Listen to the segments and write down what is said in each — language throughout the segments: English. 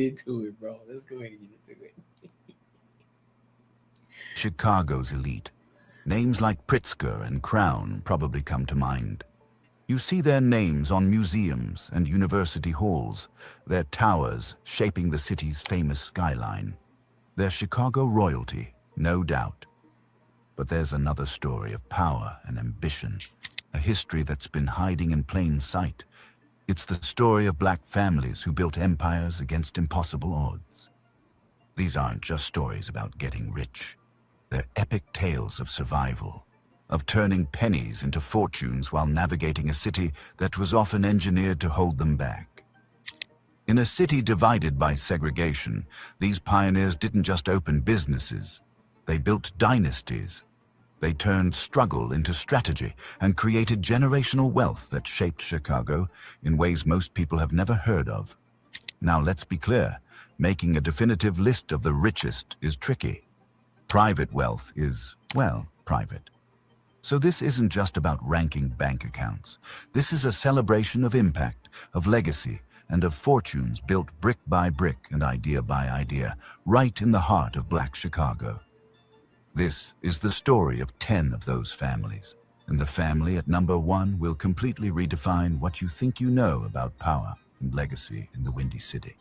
into it, bro. Let's go ahead and get into it. Chicago's elite. Names like Pritzker and Crown probably come to mind. You see their names on museums and university halls, their towers shaping the city's famous skyline. They're Chicago royalty, no doubt. But there's another story of power and ambition, a history that's been hiding in plain sight. It's the story of black families who built empires against impossible odds. These aren't just stories about getting rich. They're epic tales of survival, of turning pennies into fortunes while navigating a city that was often engineered to hold them back. In a city divided by segregation, these pioneers didn't just open businesses, they built dynasties. They turned struggle into strategy and created generational wealth that shaped Chicago in ways most people have never heard of. Now let's be clear, making a definitive list of the richest is tricky. Private wealth is, well, private. So this isn't just about ranking bank accounts. This is a celebration of impact, of legacy, and of fortunes built brick by brick and idea by idea, right in the heart of Black Chicago. This is the story of 10 of those families, and the family at number 1 will completely redefine what you think you know about power and legacy in the Windy City.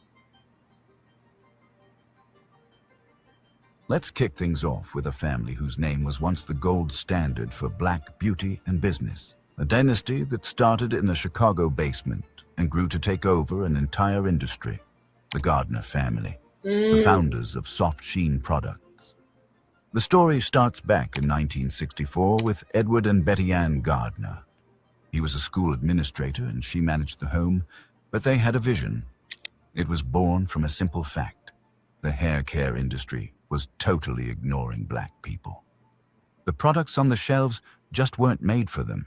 Let's kick things off with a family whose name was once the gold standard for black beauty and business, a dynasty that started in a Chicago basement and grew to take over an entire industry, the Gardner family, the founders of Soft Sheen Products. The story starts back in 1964 with Edward and Betty Ann Gardner. He was a school administrator and she managed the home, but they had a vision. It was born from a simple fact. The hair care industry was totally ignoring black people. The products on the shelves just weren't made for them.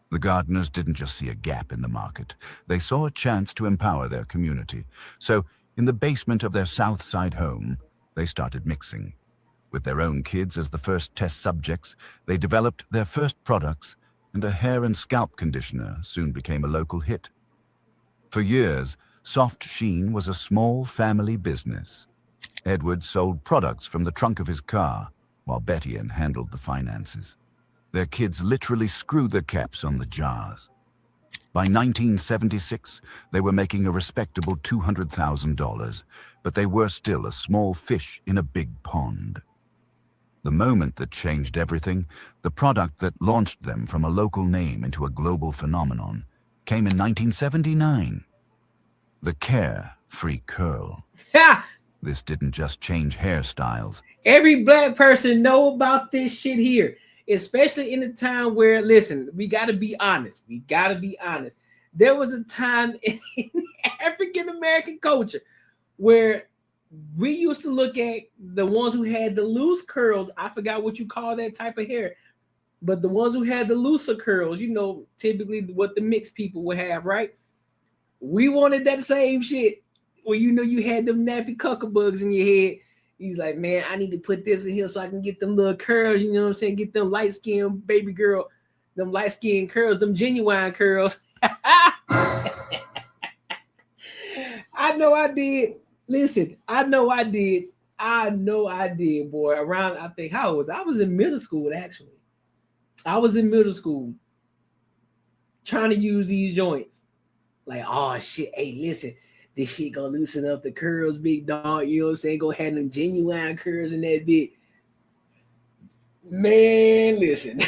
The Gardners didn't just see a gap in the market. They saw a chance to empower their community. So, in the basement of their South Side home, they started mixing. With their own kids as the first test subjects, they developed their first products, and a hair and scalp conditioner soon became a local hit. For years, Soft Sheen was a small family business. Edward sold products from the trunk of his car, while Betty Ann handled the finances. Their kids literally screwed the caps on the jars. By 1976, they were making a respectable $200,000, but they were still a small fish in a big pond. The moment that changed everything, the product that launched them from a local name into a global phenomenon, came in 1979. The Carefree Curl. Ha! This didn't just change hairstyles. Every black person know about this shit here, especially in a time where, listen, we got to be honest. We got to be honest. There was a time in African-American culture where we used to look at the ones who had the loose curls. I forgot what you call that type of hair, but the ones who had the looser curls, you know, typically what the mixed people would have, right? We wanted that same shit. Where you know you had them nappy cuckabugs in your head. He's like, man, I need to put this in here so I can get them little curls, you know what I'm saying? Get them light-skinned baby girl, them light-skinned curls, them genuine curls. I know I did. Listen, I know I did. I know I did, boy. Around, I think, how old was I? I was in middle school, actually. I was in middle school trying to use these joints. Like, oh, shit. Hey, listen. This shit gonna loosen up the curls, big dog. You know what I'm saying? Go have them genuine curls in that bit. Man, listen.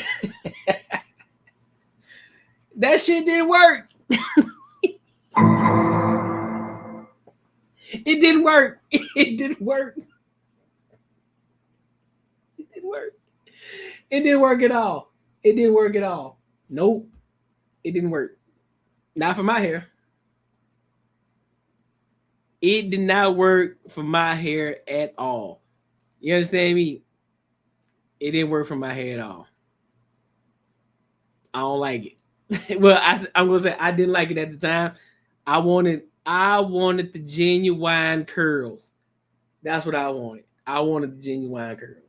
That shit didn't work. It didn't work. It didn't work. It didn't work. It didn't work at all. It didn't work at all. Nope. It didn't work. Not for my hair. It did not work for my hair at all. You understand me? It didn't work for my hair at all. I don't like it. Well, I'm gonna say I didn't like it at the time. I wanted the genuine curls. That's what I wanted. I wanted the genuine curls.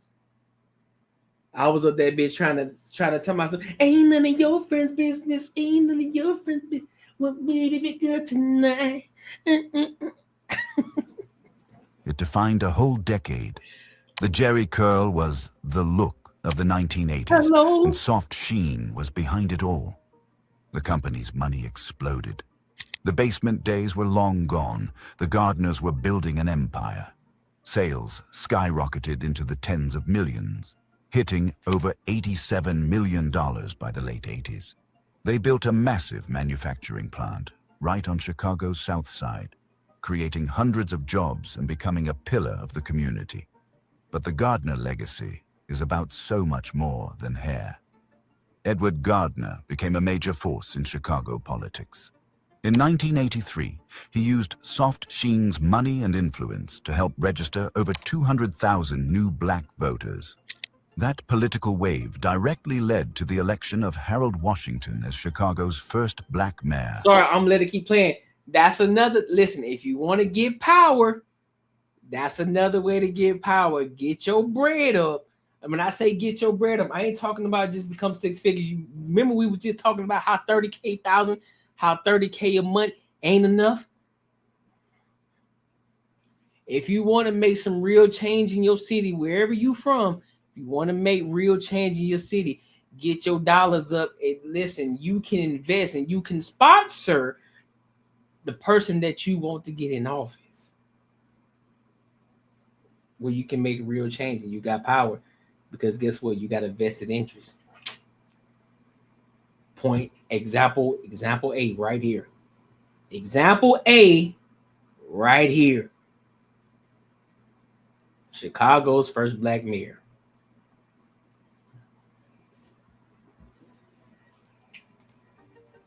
I was up that bitch trying to tell myself, ain't none of your friends' business. Ain't none of your friends' business. What baby girl tonight? It defined a whole decade. The Jerry curl was the look of the 1980s, Hello. and soft sheen was behind it all. The company's money exploded. The basement days were long gone. The Gardners were building an empire. Sales skyrocketed into the tens of millions, hitting over $87 million by the late 80s. They built a massive manufacturing plant right on Chicago's South Side, creating hundreds of jobs and becoming a pillar of the community. But the Gardner legacy is about so much more than hair. Edward Gardner became a major force in Chicago politics. In 1983, he used Soft Sheen's money and influence to help register over 200,000 new black voters. That political wave directly led to the election of Harold Washington as Chicago's first black mayor. Sorry, I'm gonna let it keep playing. That's another, listen, if you want to get power, that's another way to get power. Get your bread up. And when I say get your bread up, I ain't talking about just become six figures. You remember we were just talking about how 30K a month ain't enough. If you want to make some real change in your city, wherever you from, if you want to make real change in your city, get your dollars up and listen, you can invest and you can sponsor the person that you want to get in office, where you can make real change and you got power. Because guess what? You got a vested interest. Point, example A right here. Example A right here. Chicago's first black mayor.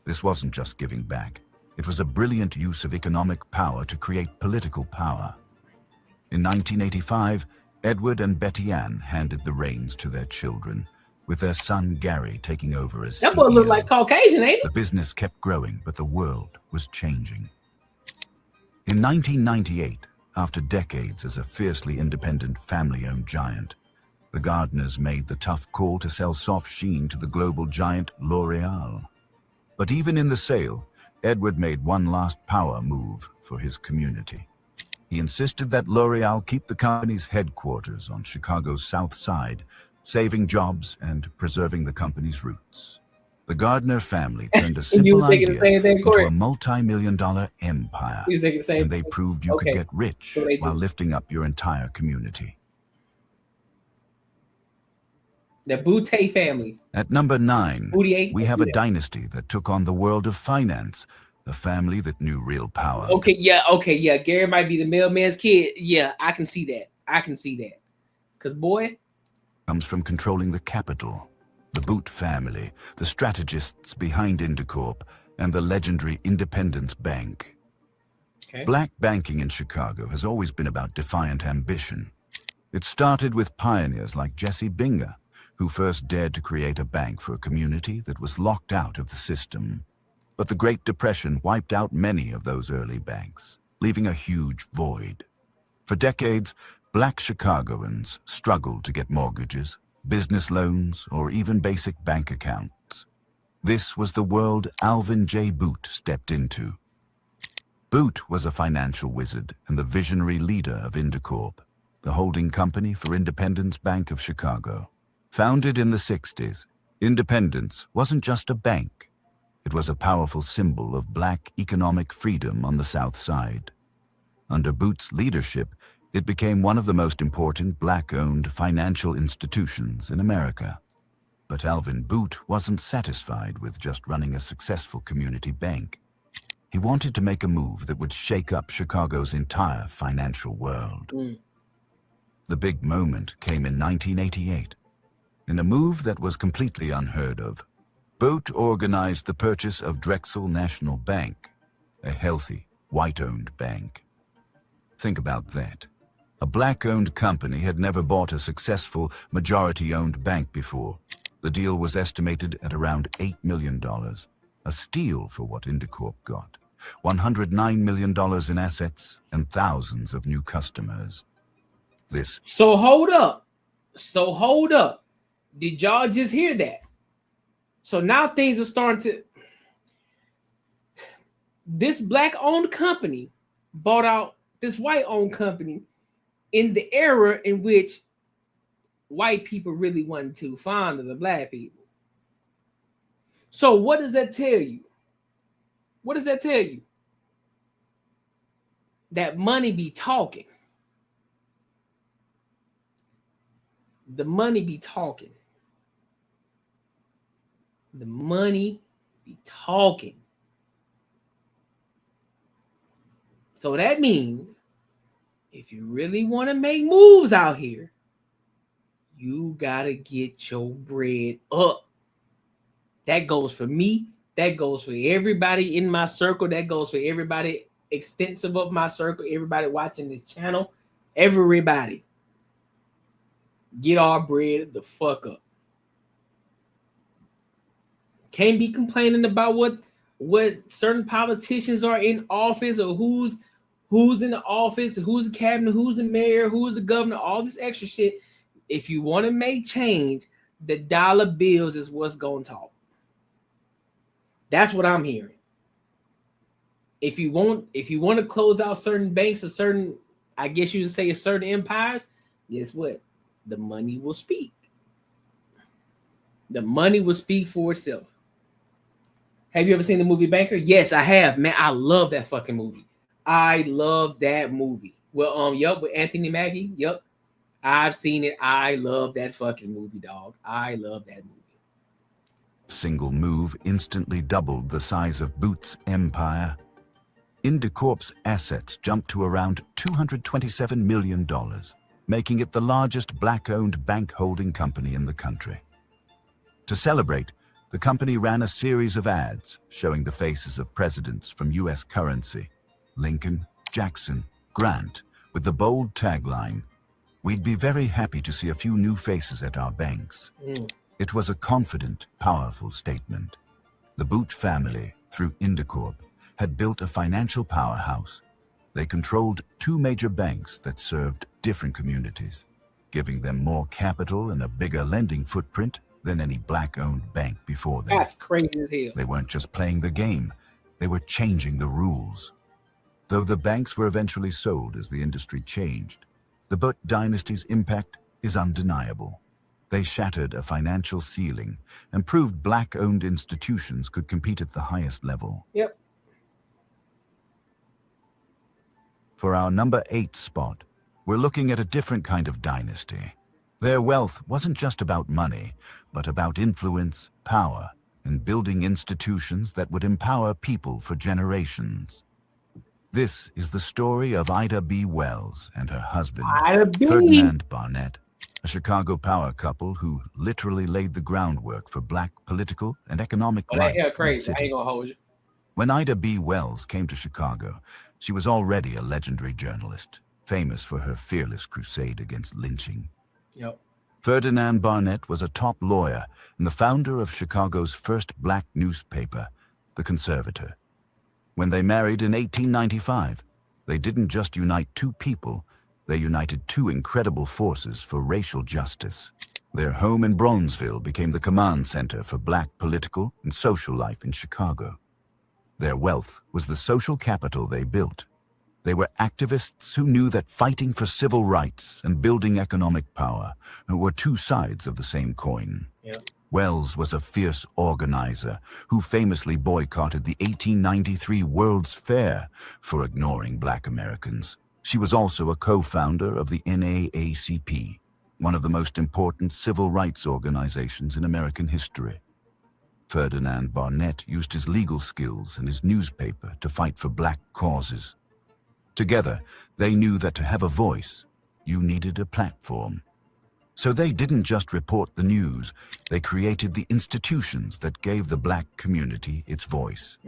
This wasn't just giving back. It was a brilliant use of economic power to create political power. In 1985, Edward and Betty Ann handed the reins to their children, with their son Gary taking over as CEO. That boy look like Caucasian, ain't it? The business kept growing, but the world was changing. In 1998, after decades as a fiercely independent family-owned giant, the Gardners made the tough call to sell Soft Sheen to the global giant L'Oreal. But even in the sale, Edward made one last power move for his community. He insisted that L'Oreal keep the company's headquarters on Chicago's South Side, saving jobs and preserving the company's roots. The Gardner family turned a simple idea into a multi-million-dollar empire, and they proved you could get rich while lifting up your entire community. The Boutte family. At number 9, we have a dynasty that took on the world of finance, a family that knew real power. Okay, yeah. Gary might be the mailman's kid. Yeah, I can see that. Because, boy, comes from controlling the capital. The Boot family, the strategists behind Indicorp, and the legendary Independence Bank. Okay. Black banking in Chicago has always been about defiant ambition. It started with pioneers like Jesse Binger, who first dared to create a bank for a community that was locked out of the system. But the Great Depression wiped out many of those early banks, leaving a huge void. For decades, Black Chicagoans struggled to get mortgages, business loans, or even basic bank accounts. This was the world Alvin J. Boot stepped into. Boot was a financial wizard and the visionary leader of Indicorp, the holding company for Independence Bank of Chicago. Founded in the 60s, Independence wasn't just a bank. It was a powerful symbol of black economic freedom on the South Side. Under Boot's leadership, it became one of the most important black-owned financial institutions in America. But Alvin Boot wasn't satisfied with just running a successful community bank. He wanted to make a move that would shake up Chicago's entire financial world. The big moment came in 1988. In a move that was completely unheard of, Boot organized the purchase of Drexel National Bank, a healthy, white-owned bank. Think about that. A black-owned company had never bought a successful, majority-owned bank before. The deal was estimated at around $8 million, a steal for what Indicorp got. $109 million in assets and thousands of new customers. So hold up. Did y'all just hear that? So now things are starting to... This black-owned company bought out this white-owned company in the era in which white people really wasn't too fond of the black people. So what does that tell you? What does that tell you? That money be talking. The money be talking. The money be talking. So that means if you really want to make moves out here, you gotta get your bread up. That goes for me. That goes for everybody in my circle. That goes for everybody extensive of my circle. Everybody watching this channel. Everybody. Get our bread the fuck up. Can't be complaining about what certain politicians are in office or who's in the office, who's the cabinet, who's the mayor, who's the governor, all this extra shit. If you want to make change, the dollar bills is what's going to talk. That's what I'm hearing. If you want to close out certain banks or certain, I guess you would say certain empires, guess what? The money will speak. The money will speak for itself. Have you ever seen the movie Banker? Yes, I have. Man, I love that fucking movie. I love that movie. Well, yup, with Anthony Mackie. Yup. I've seen it. I love that fucking movie, dog. I love that movie. Single move instantly doubled the size of Boots' empire. Indicorp's assets jumped to around $227 million, making it the largest black-owned bank holding company in the country. To celebrate, the company ran a series of ads showing the faces of presidents from U.S. currency: Lincoln, Jackson, Grant, with the bold tagline, "We'd be very happy to see a few new faces at our banks." It was a confident, powerful statement. The Boot family, through Indicorp, had built a financial powerhouse. They controlled two major banks that served different communities, giving them more capital and a bigger lending footprint than any black-owned bank before them. That's crazy as hell. They weren't just playing the game, they were changing the rules. Though the banks were eventually sold as the industry changed, the Boot dynasty's impact is undeniable. They shattered a financial ceiling and proved black-owned institutions could compete at the highest level. Yep. For our number 8 spot, we're looking at a different kind of dynasty. Their wealth wasn't just about money, but about influence, power, and building institutions that would empower people for generations. This is the story of Ida B. Wells and her husband, Ferdinand Barnett, a Chicago power couple who literally laid the groundwork for black political and economic life in the city. I ain't gonna hold you. When Ida B. Wells came to Chicago, she was already a legendary journalist, famous for her fearless crusade against lynching. Yep. Ferdinand Barnett was a top lawyer and the founder of Chicago's first black newspaper, The Conservator. When they married in 1895, they didn't just unite two people, they united two incredible forces for racial justice. Their home in Bronzeville became the command center for black political and social life in Chicago. Their wealth was the social capital they built. They were activists who knew that fighting for civil rights and building economic power were two sides of the same coin. Yeah. Wells was a fierce organizer who famously boycotted the 1893 World's Fair for ignoring black Americans. She was also a co-founder of the NAACP, one of the most important civil rights organizations in American history. Ferdinand Barnett used his legal skills and his newspaper to fight for black causes. Together, they knew that to have a voice, you needed a platform. So they didn't just report the news, they created the institutions that gave the black community its voice.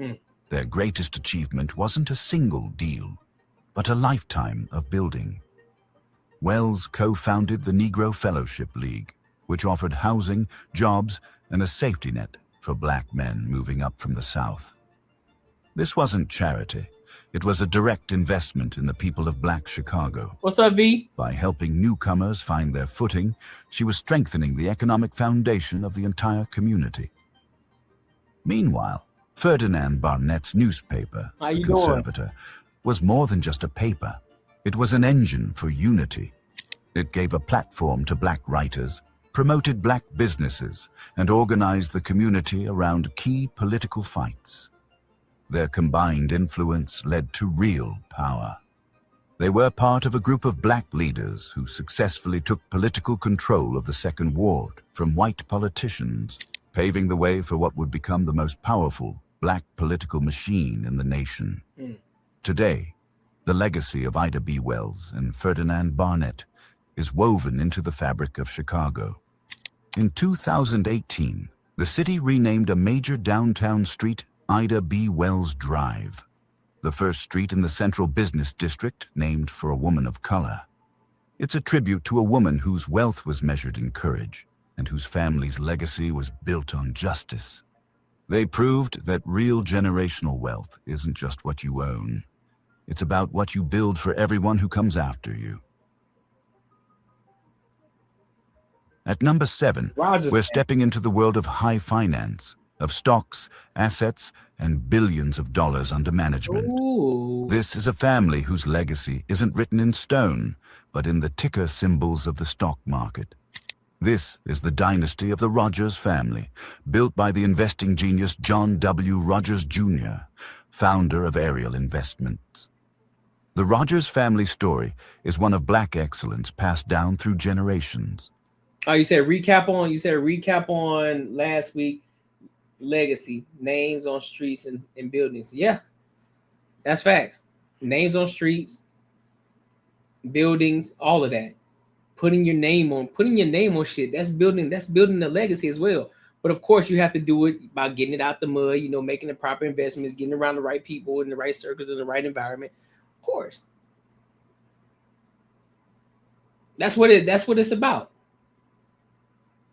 Their greatest achievement wasn't a single deal, but a lifetime of building. Wells co-founded the Negro Fellowship League, which offered housing, jobs, and a safety net for black men moving up from the South. This wasn't charity. It was a direct investment in the people of Black Chicago. What's up, V? By helping newcomers find their footing, she was strengthening the economic foundation of the entire community. Meanwhile, Ferdinand Barnett's newspaper, The Conservator, was more than just a paper. It was an engine for unity. It gave a platform to black writers, promoted black businesses, and organized the community around key political fights. Their combined influence led to real power. They were part of a group of black leaders who successfully took political control of the Second Ward from white politicians, paving the way for what would become the most powerful black political machine in the nation. Today, the legacy of Ida B. Wells and Ferdinand Barnett is woven into the fabric of Chicago. In 2018, the city renamed a major downtown street Ida B. Wells Drive, the first street in the central business district named for a woman of color. It's a tribute to a woman whose wealth was measured in courage and whose family's legacy was built on justice. They proved that real generational wealth isn't just what you own. It's about what you build for everyone who comes after you. At number 7, we're stepping into the world of high finance, of stocks, assets, and billions of dollars under management. Ooh. This is a family whose legacy isn't written in stone, but in the ticker symbols of the stock market. This is the dynasty of the Rogers family, built by the investing genius John W. Rogers Jr., founder of Ariel Investments. The Rogers family story is one of black excellence passed down through generations. Oh, you said recap on last week. Legacy, names on streets and buildings. Yeah, that's facts. Names on streets, buildings, all of that. Putting your name on shit. That's building the legacy as well. But of course, you have to do it by getting it out the mud. Making the proper investments, getting around the right people in the right circles in the right environment. Of course, that's what it's about.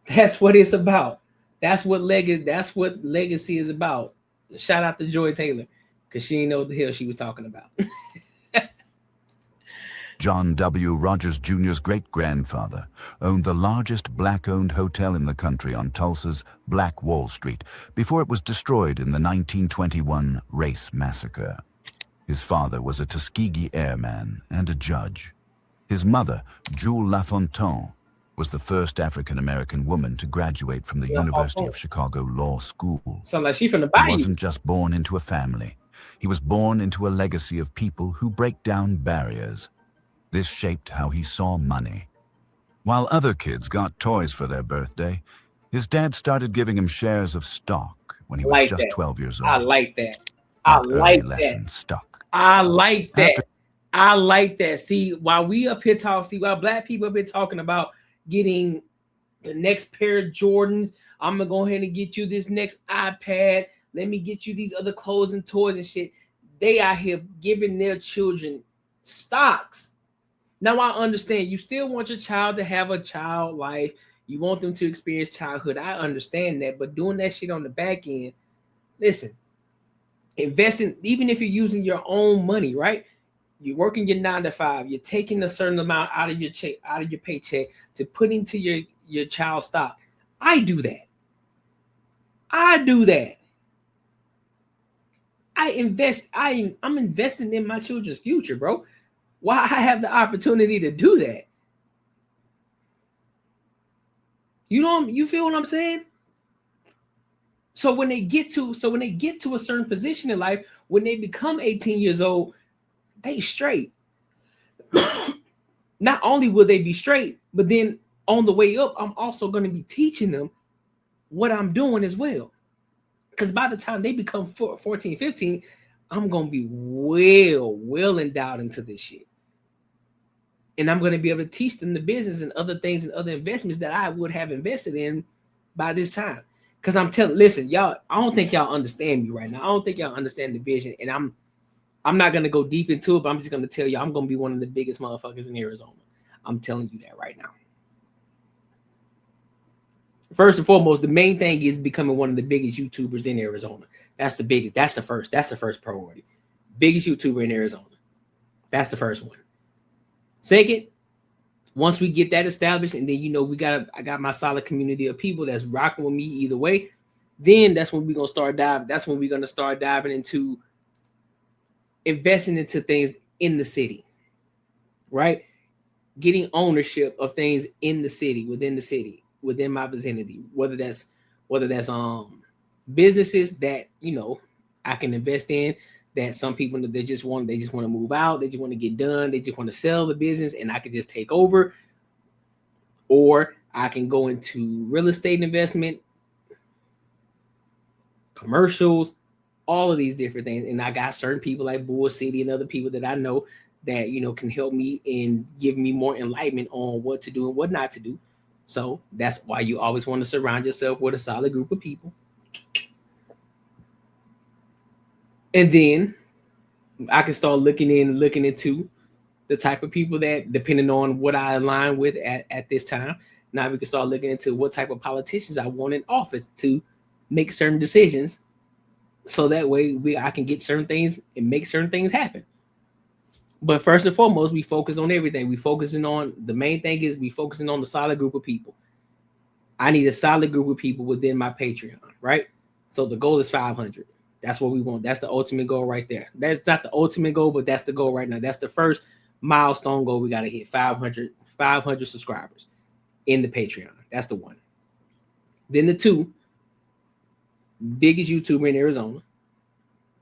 That's what it's about. That's what legacy is about. Shout out to Joy Taylor, because she didn't know what the hell she was talking about. John W. Rogers Jr.'s great-grandfather owned the largest black-owned hotel in the country on Tulsa's Black Wall Street before it was destroyed in the 1921 race massacre. His father was a Tuskegee airman and a judge. His mother, Jewel LaFontaine, was the first African-American woman to graduate from the University of Chicago Law School. Sound like she from the bayou. He wasn't just born into a family. He was born into a legacy of people who break down barriers. This shaped how he saw money. While other kids got toys for their birthday, his dad started giving him shares of stock when he was just 12 years old. I like that. I like that. Stuck. I like that. I like that. See, while black people have been talking about getting the next pair of Jordans, I'm gonna go ahead and get you this next iPad. Let me get you these other clothes and toys and shit. They out here giving their children stocks. Now I understand you still want your child to have a child life. You want them to experience childhood. I understand that, but doing that shit on the back end, listen, investing, even if you're using your own money, right? You're working your 9 to 5. You're taking a certain amount out of your check, out of your paycheck, to put into your child's stock. I do that. I invest. I'm investing in my children's future, bro. Why I have the opportunity to do that? You feel what I'm saying? So when they get to a certain position in life, when they become 18 years old, they straight. Not only will they be straight, but then on the way up, I'm also going to be teaching them what I'm doing as well. Because by the time they become 14, 15, I'm going to be well endowed into this shit. And I'm going to be able to teach them the business and other things and other investments that I would have invested in by this time. Because listen, y'all, I don't think y'all understand me right now. I don't think y'all understand the vision. And I'm not going to go deep into it, but I'm just going to tell you, I'm going to be one of the biggest motherfuckers in Arizona. I'm telling you that right now. First and foremost, the main thing is becoming one of the biggest YouTubers in Arizona. That's the first priority. Biggest YouTuber in Arizona. That's the first one. Second, once we get that established, and then I got my solid community of people that's rocking with me either way, then that's when we're gonna start diving. That's when we're gonna start diving into investing into things in the city. right? Getting ownership of things in the city, within my vicinity, whether that's businesses that I can invest in, that some people they just want to move out, they just want to get done, they just want to sell the business and I can just take over, or I can go into real estate investment, commercials, all of these different things. And I got certain people like Bull City and other people that I know that can help me and give me more enlightenment on what to do and what not to do. So that's why you always want to surround yourself with a solid group of people. And then I can start looking into the type of people that, depending on what I align with at this time, now we can start looking into what type of politicians I want in office to make certain decisions. So that way I can get certain things and make certain things happen. But first and foremost, we focus on everything. The main thing is we focusing on the solid group of people. I need a solid group of people within my Patreon, right? So the goal is 500. That's what we want. That's the ultimate goal right there. That's not the ultimate goal, but that's the goal right now. That's the first milestone goal we got to hit. 500 subscribers in the Patreon. That's the one. Then the two, biggest YouTuber in Arizona.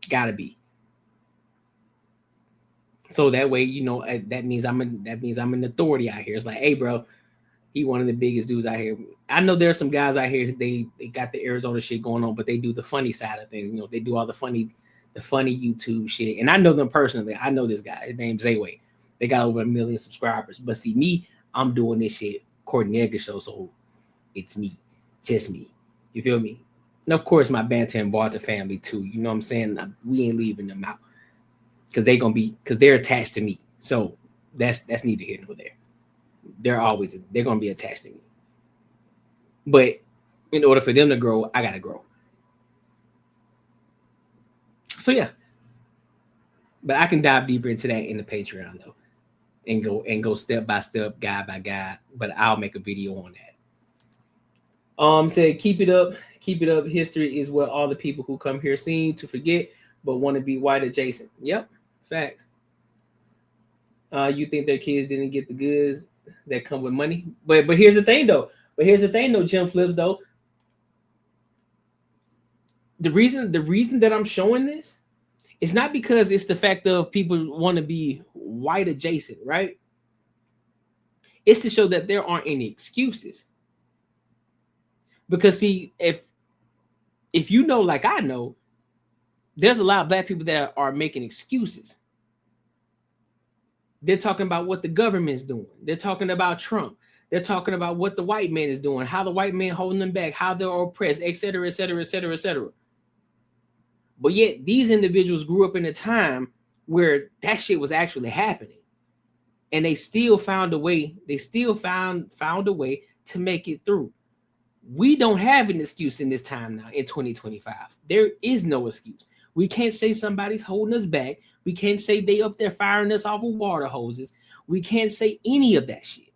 Gotta be. So that way, that means I'm an authority out here. It's like, hey, bro, he one of the biggest dudes out here. I know there's some guys out here, they got the Arizona shit going on, but they do the funny side of things. They do all the funny YouTube shit. And I know them personally. I know this guy. His name's Zayway. They got over 1 million subscribers. But see, me, I'm doing this shit, Courtnee Edgar Show. So it's me, just me. You feel me? And of course, my banter and barter family too. You know what I'm saying? We ain't leaving them out because they're attached to me. So that's neither here nor there. They're gonna be attached to me. But in order for them to grow, I gotta grow. So yeah. But I can dive deeper into that in the Patreon though, and go step by step, guide by guide. But I'll make a video on that. Say keep it up. History is what all the people who come here seem to forget, but want to be white adjacent. Yep, facts. You think their kids didn't get the goods that come with money? But here's the thing though. Jim Flips though. The reason that I'm showing this is not because it's the fact of people want to be white adjacent, right? It's to show that there aren't any excuses. Because see, if you know, like I know, there's a lot of black people that are making excuses. They're talking about what the government's doing. They're talking about Trump. They're talking about what the white man is doing, how the white man holding them back, how they're oppressed, et cetera, et cetera, et cetera, et cetera. But yet these individuals grew up in a time where that shit was actually happening. And they still found a way. They still found a way to make it through. We don't have an excuse in this time now in 2025. There is no excuse. We can't say somebody's holding us back. We can't say they up there firing us off of water hoses. We can't say any of that shit.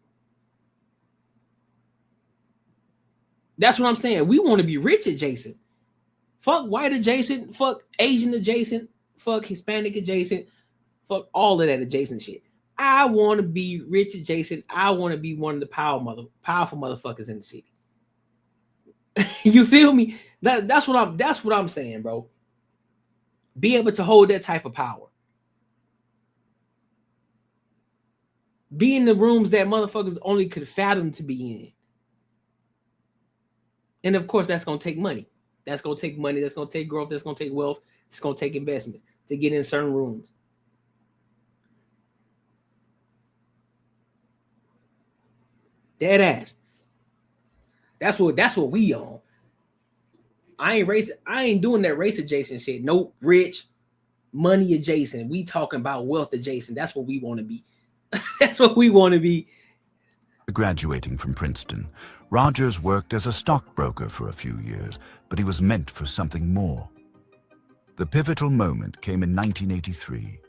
That's what I'm saying. We want to be rich adjacent. Fuck white adjacent. Fuck Asian adjacent. Fuck Hispanic adjacent. Fuck all of that adjacent shit. I want to be rich adjacent. I want to be one of the powerful motherfuckers in the city. You feel me? That's what I'm saying, bro. Be able to hold that type of power. Be in the rooms that motherfuckers only could fathom to be in. And of course, that's gonna take money. That's gonna take money. That's gonna take growth. That's gonna take wealth. It's gonna take investment to get in certain rooms. Dead ass. That's what we on. I ain't doing that race adjacent shit. Nope. Rich, money adjacent. We talking about wealth adjacent. That's what we want to be. That's what we want to be. Graduating from Princeton, Rogers worked as a stockbroker for a few years, but he was meant for something more. The pivotal moment came in 1983.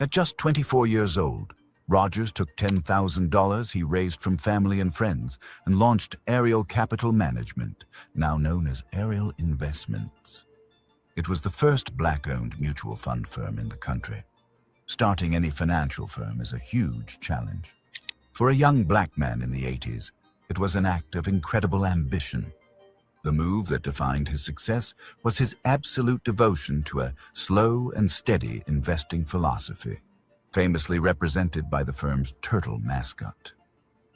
At just 24 years old, Rogers took $10,000 he raised from family and friends and launched Ariel Capital Management, now known as Ariel Investments. It was the first black-owned mutual fund firm in the country. Starting any financial firm is a huge challenge. For a young black man in the 80s, it was an act of incredible ambition. The move that defined his success was his absolute devotion to a slow and steady investing philosophy, famously represented by the firm's turtle mascot.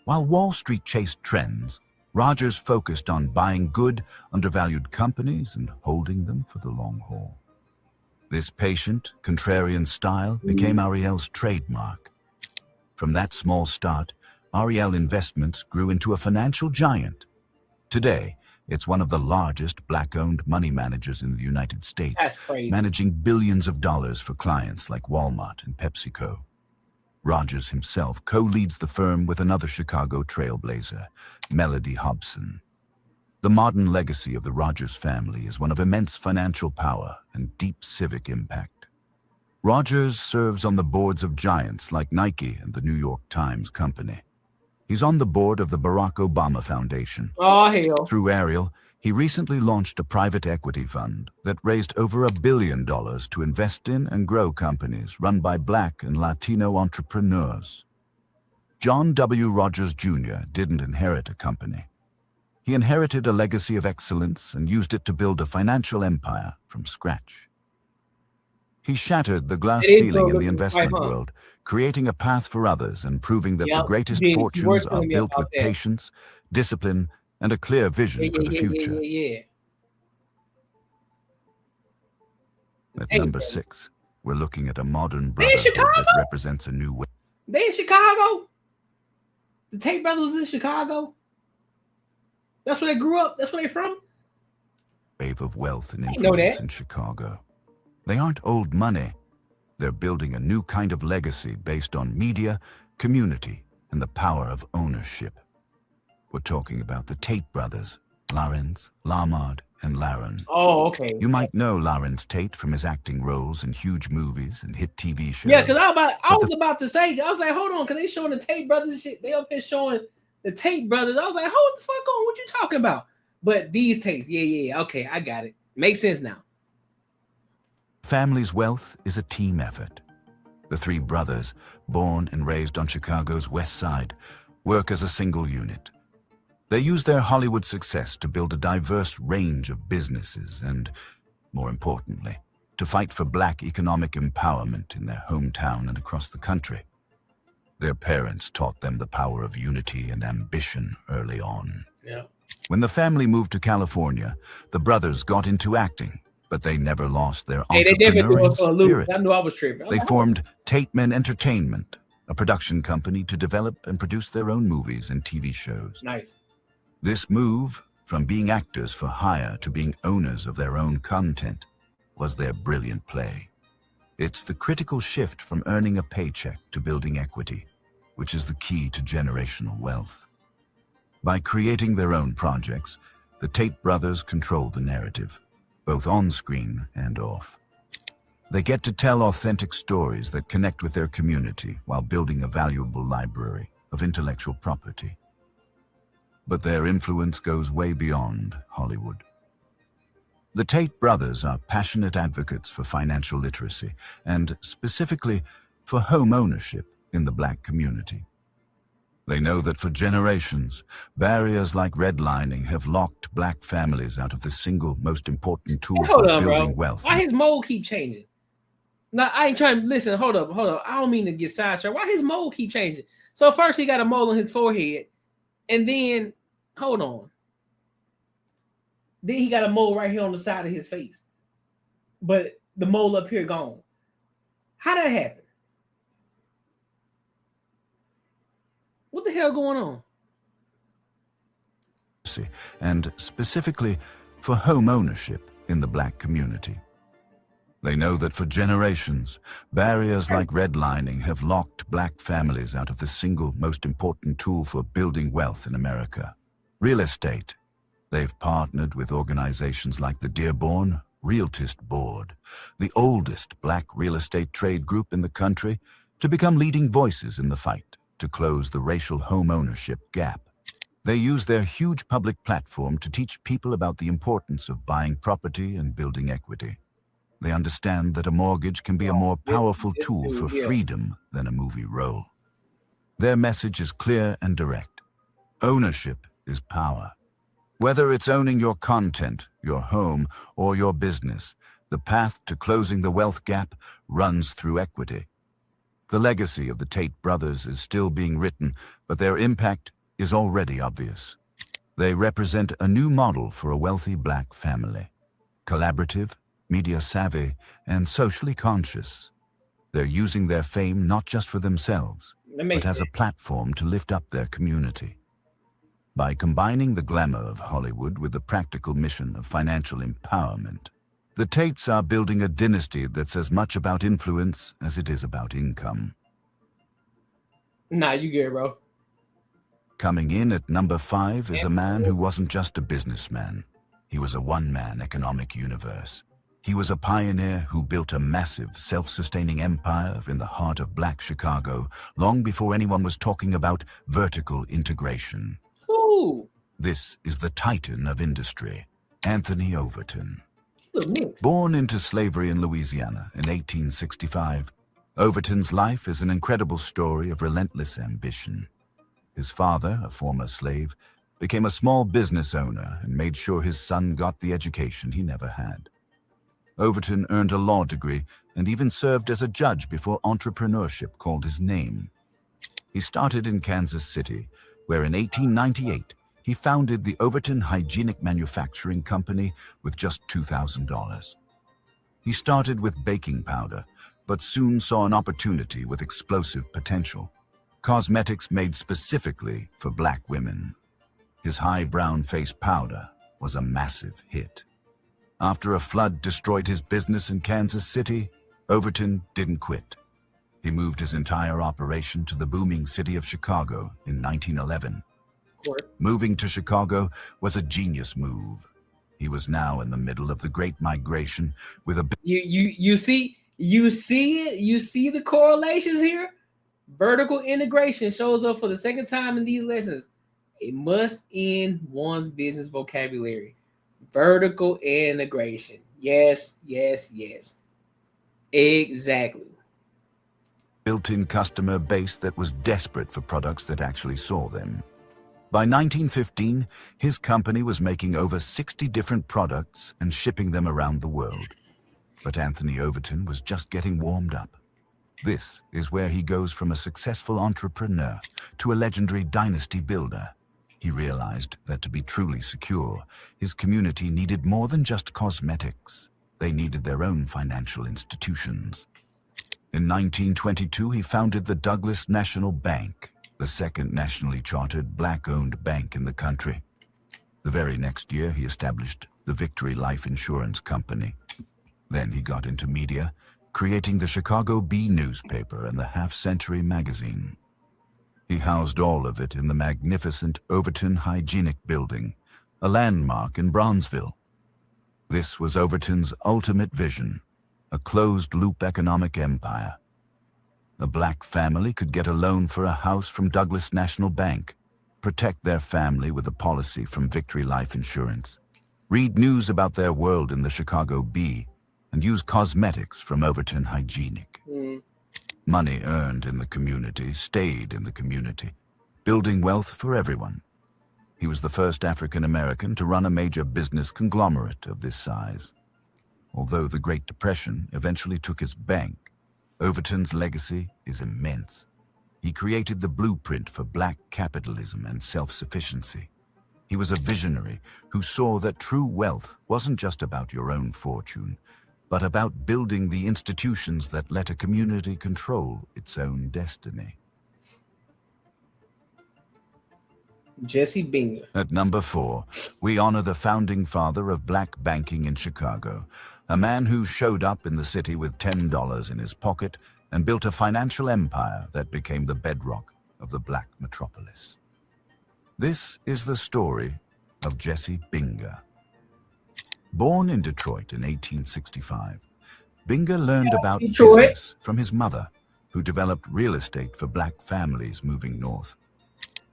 While Wall Street chased trends, Rogers focused on buying good, undervalued companies and holding them for the long haul. This patient, contrarian style became Ariel's trademark. From that small start, Ariel Investments grew into a financial giant. Today, it's one of the largest black-owned money managers in the United States, That's crazy. managing billions of dollars for clients like Walmart and PepsiCo. Rogers himself co-leads the firm with another Chicago trailblazer, Mellody Hobson. The modern legacy of the Rogers family is one of immense financial power and deep civic impact. Rogers serves on the boards of giants like Nike and the New York Times Company. He's on the board of the Barack Obama Foundation. Oh, hell. Through Ariel, he recently launched a private equity fund that raised over $1 billion to invest in and grow companies run by Black and Latino entrepreneurs. John W. Rogers Jr. didn't inherit a company. He inherited a legacy of excellence and used it to build a financial empire from scratch. He shattered the glass ceiling in the investment world, creating a path for others and proving that the greatest fortunes are built with patience, discipline, and a clear vision for the future. At number 6, we're looking at a modern brotherhood that represents a new way. They in Chicago? The Tate brothers was in Chicago? That's where they grew up? That's where they from? Wave of wealth and influence in Chicago. They aren't old money. They're building a new kind of legacy based on media, community, and the power of ownership. We're talking about the Tate brothers, Lawrence, Lamard, and Laron. Oh, okay. You might know Lawrence Tate from his acting roles in huge movies and hit TV shows. Yeah, because I was about to say, I was like, hold on, because they showing the Tate brothers shit. They up here showing the Tate brothers. I was like, hold the fuck on, what you talking about? But these Tates, yeah, okay, I got it. Makes sense now. Family's wealth is a team effort. The 3 brothers, born and raised on Chicago's West Side, work as a single unit. They use their Hollywood success to build a diverse range of businesses and, more importantly, to fight for Black economic empowerment in their hometown and across the country. Their parents taught them the power of unity and ambition early on. Yeah. When the family moved to California, the brothers got into acting, but they never lost their entrepreneurial spirit. I knew I was tripping. They formed Tate Men Entertainment, a production company to develop and produce their own movies and TV shows. Nice. This move, from being actors for hire to being owners of their own content, was their brilliant play. It's the critical shift from earning a paycheck to building equity, which is the key to generational wealth. By creating their own projects, the Tate brothers control the narrative, both on screen and off. They get to tell authentic stories that connect with their community while building a valuable library of intellectual property. But their influence goes way beyond Hollywood. The Tate brothers are passionate advocates for financial literacy and specifically for home ownership in the Black community. They know that for generations, barriers like redlining have locked Black families out of the single most important tool for building wealth. Why his mold keep changing? Now, I ain't trying to listen. Hold up. I don't mean to get sidetracked. Why his mold keep changing? So first he got a mole on his forehead, and then, hold on. Then he got a mole right here on the side of his face. But the mole up here gone. How that happen? What the hell going on? And specifically for home ownership in the Black community. They know that for generations, barriers like redlining have locked Black families out of the single most important tool for building wealth in America, real estate. They've partnered with organizations like the Dearborn Realtist Board, the oldest Black real estate trade group in the country, to become leading voices in the fight to close the racial home ownership gap. They use their huge public platform to teach people about the importance of buying property and building equity. They understand that a mortgage can be a more powerful tool for here. freedom than a movie role. Their message is clear and direct. Ownership is power. Whether it's owning your content, your home, or your business, the path to closing the wealth gap runs through equity. The legacy of the Tate brothers is still being written, but their impact is already obvious. They represent a new model for a wealthy black family. Collaborative, media savvy, and socially conscious. They're using their fame not just for themselves, but as a platform to lift up their community. By combining the glamour of Hollywood with the practical mission of financial empowerment, the Tates are building a dynasty that's as much about influence as it is about income. Nah, you get it, bro. Coming in at number 5 is a man who wasn't just a businessman. He was a one-man economic universe. He was a pioneer who built a massive, self-sustaining empire in the heart of Black Chicago, long before anyone was talking about vertical integration. Ooh. This is the titan of industry, Anthony Overton. Born into slavery in Louisiana in 1865, Overton's life is an incredible story of relentless ambition. His father, a former slave, became a small business owner and made sure his son got the education he never had. Overton earned a law degree and even served as a judge before entrepreneurship called his name. He started in Kansas City, where in 1898 he founded the Overton Hygienic Manufacturing Company with just $2,000. He started with baking powder, but soon saw an opportunity with explosive potential. Cosmetics made specifically for black women. His high brown face powder was a massive hit. After a flood destroyed his business in Kansas City, Overton didn't quit. He moved his entire operation to the booming city of Chicago in 1911. Moving to Chicago was a genius move. He was now in the middle of the Great Migration with a... You see it? You see the correlations here? Vertical integration shows up for the second time in these lessons. It must end one's business vocabulary. Vertical integration. Yes, yes, yes. Exactly. Built-in customer base that was desperate for products that actually saw them. By 1915, his company was making over 60 different products and shipping them around the world. But Anthony Overton was just getting warmed up. This is where he goes from a successful entrepreneur to a legendary dynasty builder. He realized that to be truly secure, his community needed more than just cosmetics. They needed their own financial institutions. In 1922, he founded the Douglas National Bank, the second nationally chartered black-owned bank in the country. The very next year, he established the Victory Life Insurance Company. Then he got into media, creating the Chicago Bee newspaper and the Half-Century magazine. He housed all of it in the magnificent Overton Hygienic Building, a landmark in Bronzeville. This was Overton's ultimate vision, a closed-loop economic empire. A black family could get a loan for a house from Douglas National Bank, protect their family with a policy from Victory Life Insurance, read news about their world in the Chicago Bee, and use cosmetics from Overton Hygienic. Money earned in the community stayed in the community, building wealth for everyone. He was the first African American to run a major business conglomerate of this size. Although the Great Depression eventually took his bank, Overton's legacy is immense. He created the blueprint for black capitalism and self-sufficiency. He was a visionary who saw that true wealth wasn't just about your own fortune, but about building the institutions that let a community control its own destiny. Jesse Binger. At number 4, we honor the founding father of black banking in Chicago, a man who showed up in the city with $10 in his pocket and built a financial empire that became the bedrock of the black metropolis. This is the story of Jesse Binger. Born in Detroit in 1865, Binger learned about business from his mother, who developed real estate for black families moving north.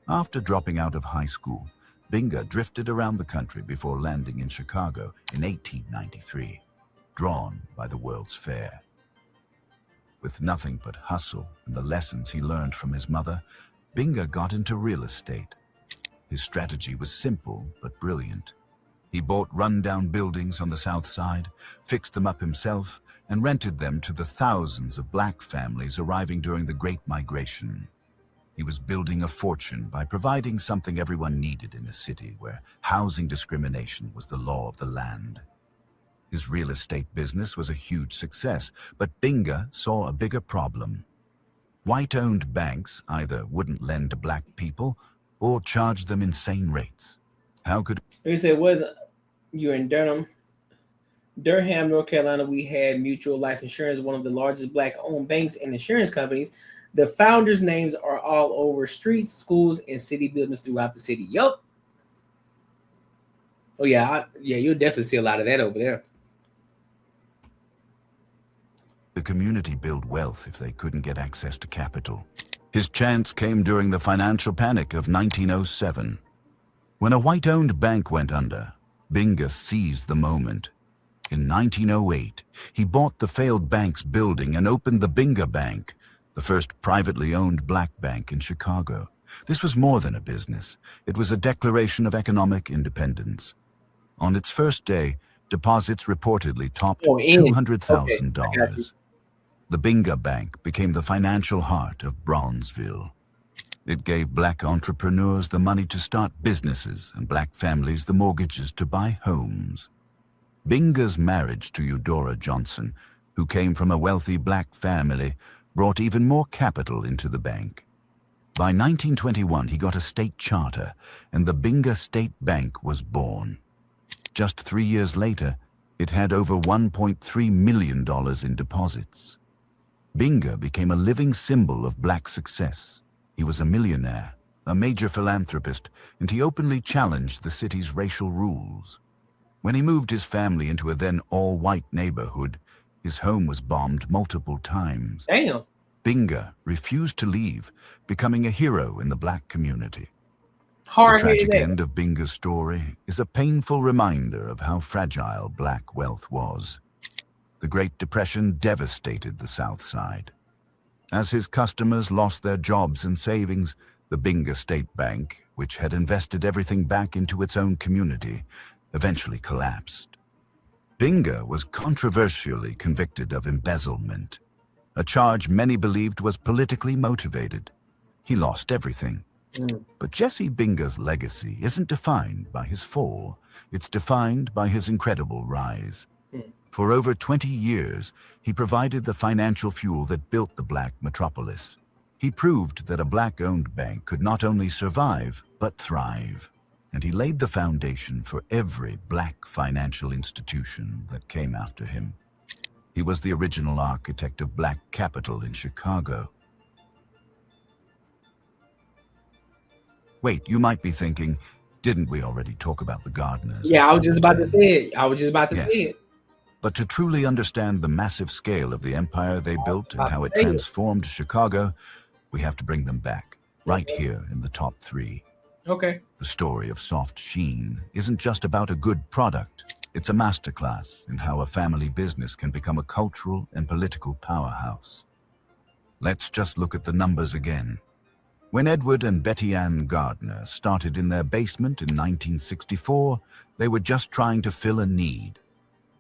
After dropping out of high school, Binger drifted around the country before landing in Chicago in 1893. drawn by the World's Fair. With nothing but hustle and the lessons he learned from his mother, Binga got into real estate. His strategy was simple but brilliant. He bought run-down buildings on the south side, fixed them up himself, and rented them to the thousands of black families arriving during the Great Migration. He was building a fortune by providing something everyone needed in a city where housing discrimination was the law of the land. His real estate business was a huge success, but Binga saw a bigger problem. White-owned banks either wouldn't lend to black people or charged them insane rates. How could... You said, you're in Durham, North Carolina. We had Mutual Life Insurance, one of the largest black-owned banks and insurance companies. The founders' names are all over streets, schools, and city buildings throughout the city. Yup. Oh, yeah. You'll definitely see a lot of that over there. The community build wealth if they couldn't get access to capital? His chance came during the financial panic of 1907. When a white-owned bank went under, Binga seized the moment. In 1908, he bought the failed bank's building and opened the Binga Bank, the first privately owned black bank in Chicago. This was more than a business. It was a declaration of economic independence. On its first day, deposits reportedly topped $200,000. The Binga Bank became the financial heart of Bronzeville. It gave black entrepreneurs the money to start businesses and black families the mortgages to buy homes. Binga's marriage to Eudora Johnson, who came from a wealthy black family, brought even more capital into the bank. By 1921, he got a state charter, and the Binga State Bank was born. Just 3 years later, it had over $1.3 million in deposits. Binga became a living symbol of black success. He was a millionaire, a major philanthropist, and he openly challenged the city's racial rules. When he moved his family into a then all-white neighborhood, his home was bombed multiple times. Damn. Binga refused to leave, becoming a hero in the black community. The tragic end of Binga's story is a painful reminder of how fragile black wealth was. The Great Depression devastated the South Side. As his customers lost their jobs and savings, the Binga State Bank, which had invested everything back into its own community, eventually collapsed. Binga was controversially convicted of embezzlement, a charge many believed was politically motivated. He lost everything. But Jesse Binga's legacy isn't defined by his fall. It's defined by his incredible rise. For over 20 years, he provided the financial fuel that built the black metropolis. He proved that a black-owned bank could not only survive, but thrive. And he laid the foundation for every black financial institution that came after him. He was the original architect of black capital in Chicago. Wait, you might be thinking, didn't we already talk about the Gardeners? Yeah, I was just about to say it. But to truly understand the massive scale of the empire they built and how it transformed Chicago, we have to bring them back, right here in the top 3. Okay. The story of Soft Sheen isn't just about a good product. It's a masterclass in how a family business can become a cultural and political powerhouse. Let's just look at the numbers again. When Edward and Betty Ann Gardner started in their basement in 1964, they were just trying to fill a need.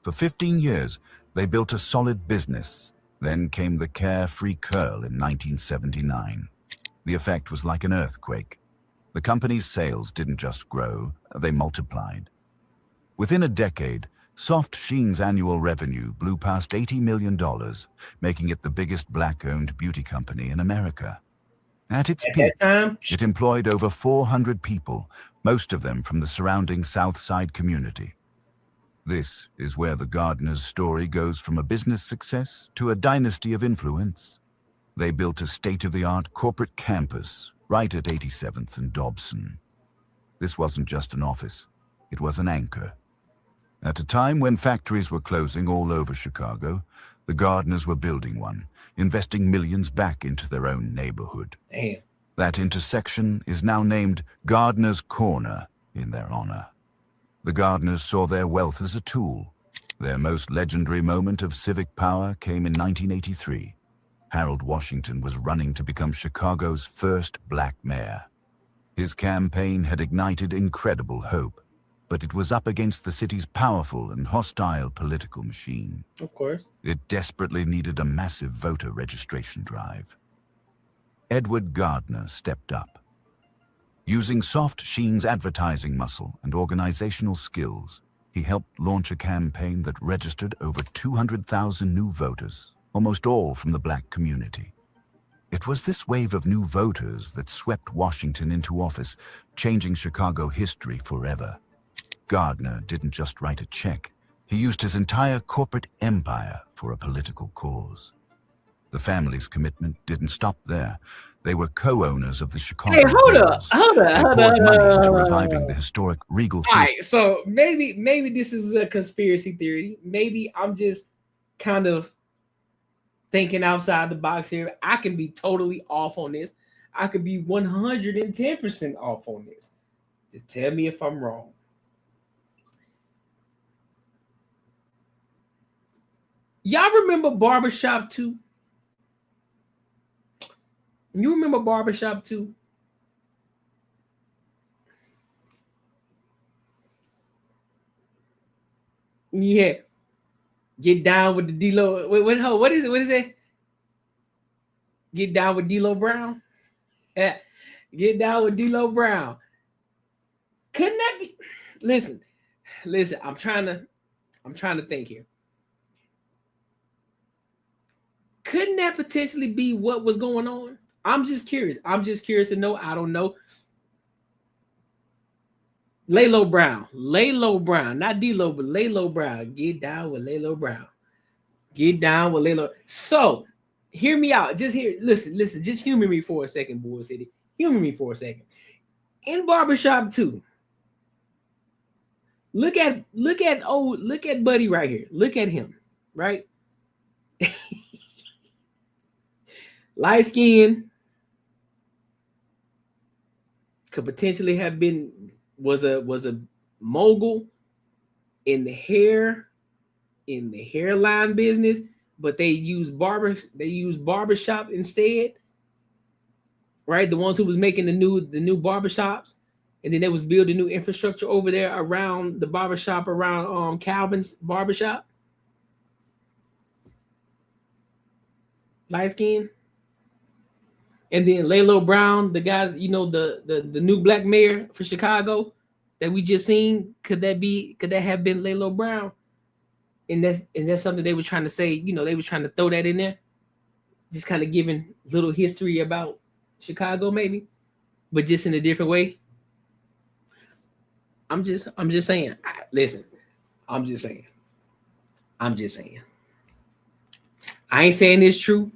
For 15 years, they built a solid business. Then came the Carefree Curl in 1979. The effect was like an earthquake. The company's sales didn't just grow, they multiplied. Within a decade, Soft Sheen's annual revenue blew past $80 million, making it the biggest black-owned beauty company in America. At its peak, it employed over 400 people, most of them from the surrounding South Side community. This is where the Gardners' story goes from a business success to a dynasty of influence. They built a state-of-the-art corporate campus right at 87th and Dobson. This wasn't just an office, it was an anchor. At a time when factories were closing all over Chicago, the Gardners were building one, investing millions back into their own neighborhood. Damn. That intersection is now named Gardner's Corner in their honor. The Gardners saw their wealth as a tool. Their most legendary moment of civic power came in 1983. Harold Washington was running to become Chicago's first black mayor. His campaign had ignited incredible hope, but it was up against the city's powerful and hostile political machine. Of course. It desperately needed a massive voter registration drive. Edward Gardner stepped up. Using Soft Sheen's advertising muscle and organizational skills, he helped launch a campaign that registered over 200,000 new voters, almost all from the black community. It was this wave of new voters that swept Washington into office, changing Chicago history forever. Gardner didn't just write a check. He used his entire corporate empire for a political cause. The family's commitment didn't stop there. They were co-owners of the Chicago Hey, hold up. Bulls. They poured money into reviving the historic Regal Theater. All right, so maybe this is a conspiracy theory. Maybe I'm just kind of thinking outside the box here. I can be totally off on this. I could be 110% off on this. Just tell me if I'm wrong. Y'all remember Barbershop 2? You remember Barbershop 2? Yeah. Get down with the D-Lo. What is it? What is it? Get down with D-Lo Brown? Yeah. Get down with D-Lo Brown. Couldn't that be? Listen. I'm trying to think here. Couldn't that potentially be what was going on? I'm just curious. To know. I don't know. Laylo Brown, not D-Lo, but Laylo Brown. Get down with Laylo Brown. Get down with Laylo. So, hear me out. Listen. Just humor me for a second, Bull City. Humor me for a second. In Barbershop 2, look at Buddy right here. Look at him, right? Light skin, could potentially have been was a mogul in the hairline business, but they used barbershop instead, right? The ones who was making the new barbershops, and then they was building new infrastructure over there around the barbershop, around Calvin's barbershop. Light skin. And then Laylo Brown, the guy, the new black mayor for Chicago that we just seen, could that have been Laylo Brown? And that's something they were trying to say, they were trying to throw that in there. Just kind of giving little history about Chicago, maybe, but just in a different way. I'm just saying. Listen, I'm just saying. I ain't saying it's true.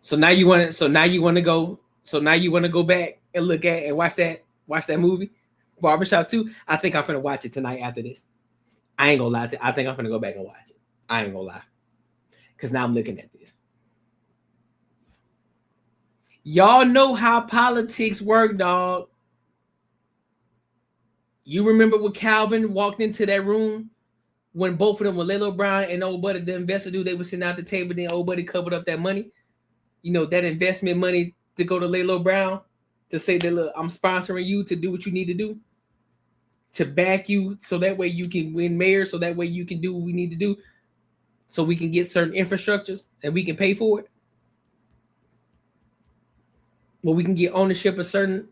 So now you want to go back and look at and watch that movie, Barbershop 2. I think I'm gonna watch it tonight after this. I ain't gonna lie to you. I think I'm gonna go back and watch it. I ain't gonna lie, because now I'm looking at this. Y'all know how politics work, dog. You remember when Calvin walked into that room? When both of them were Laylo Brown and old buddy, the investor dude, they were sitting at the table, then old buddy covered up that money. That investment money to go to Laylo Brown to say that, look, I'm sponsoring you to do what you need to do, to back you, so that way you can win mayor, so that way you can do what we need to do, so we can get certain infrastructures and we can pay for it. Well, we can get ownership of certain.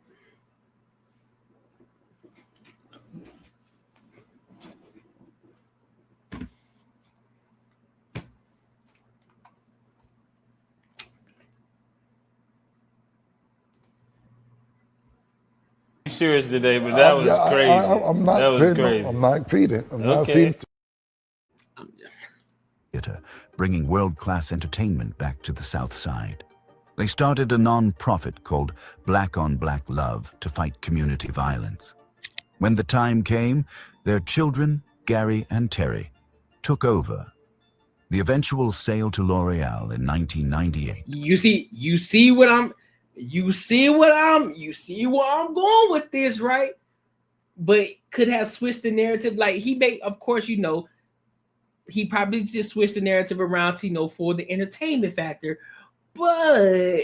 Serious today, but that was crazy. I'm not. That was crazy. I'm not feeding. I'm not feeding. Theater, bringing world-class entertainment back to the South Side. They started a non-profit called Black on Black Love to fight community violence. When the time came, their children, Gary and Terry, took over. The eventual sale to L'Oreal in 1998. You see what I'm. You see where I'm going with this, right? But could have switched the narrative. Like he made, of course, he probably just switched the narrative around to, for the entertainment factor. But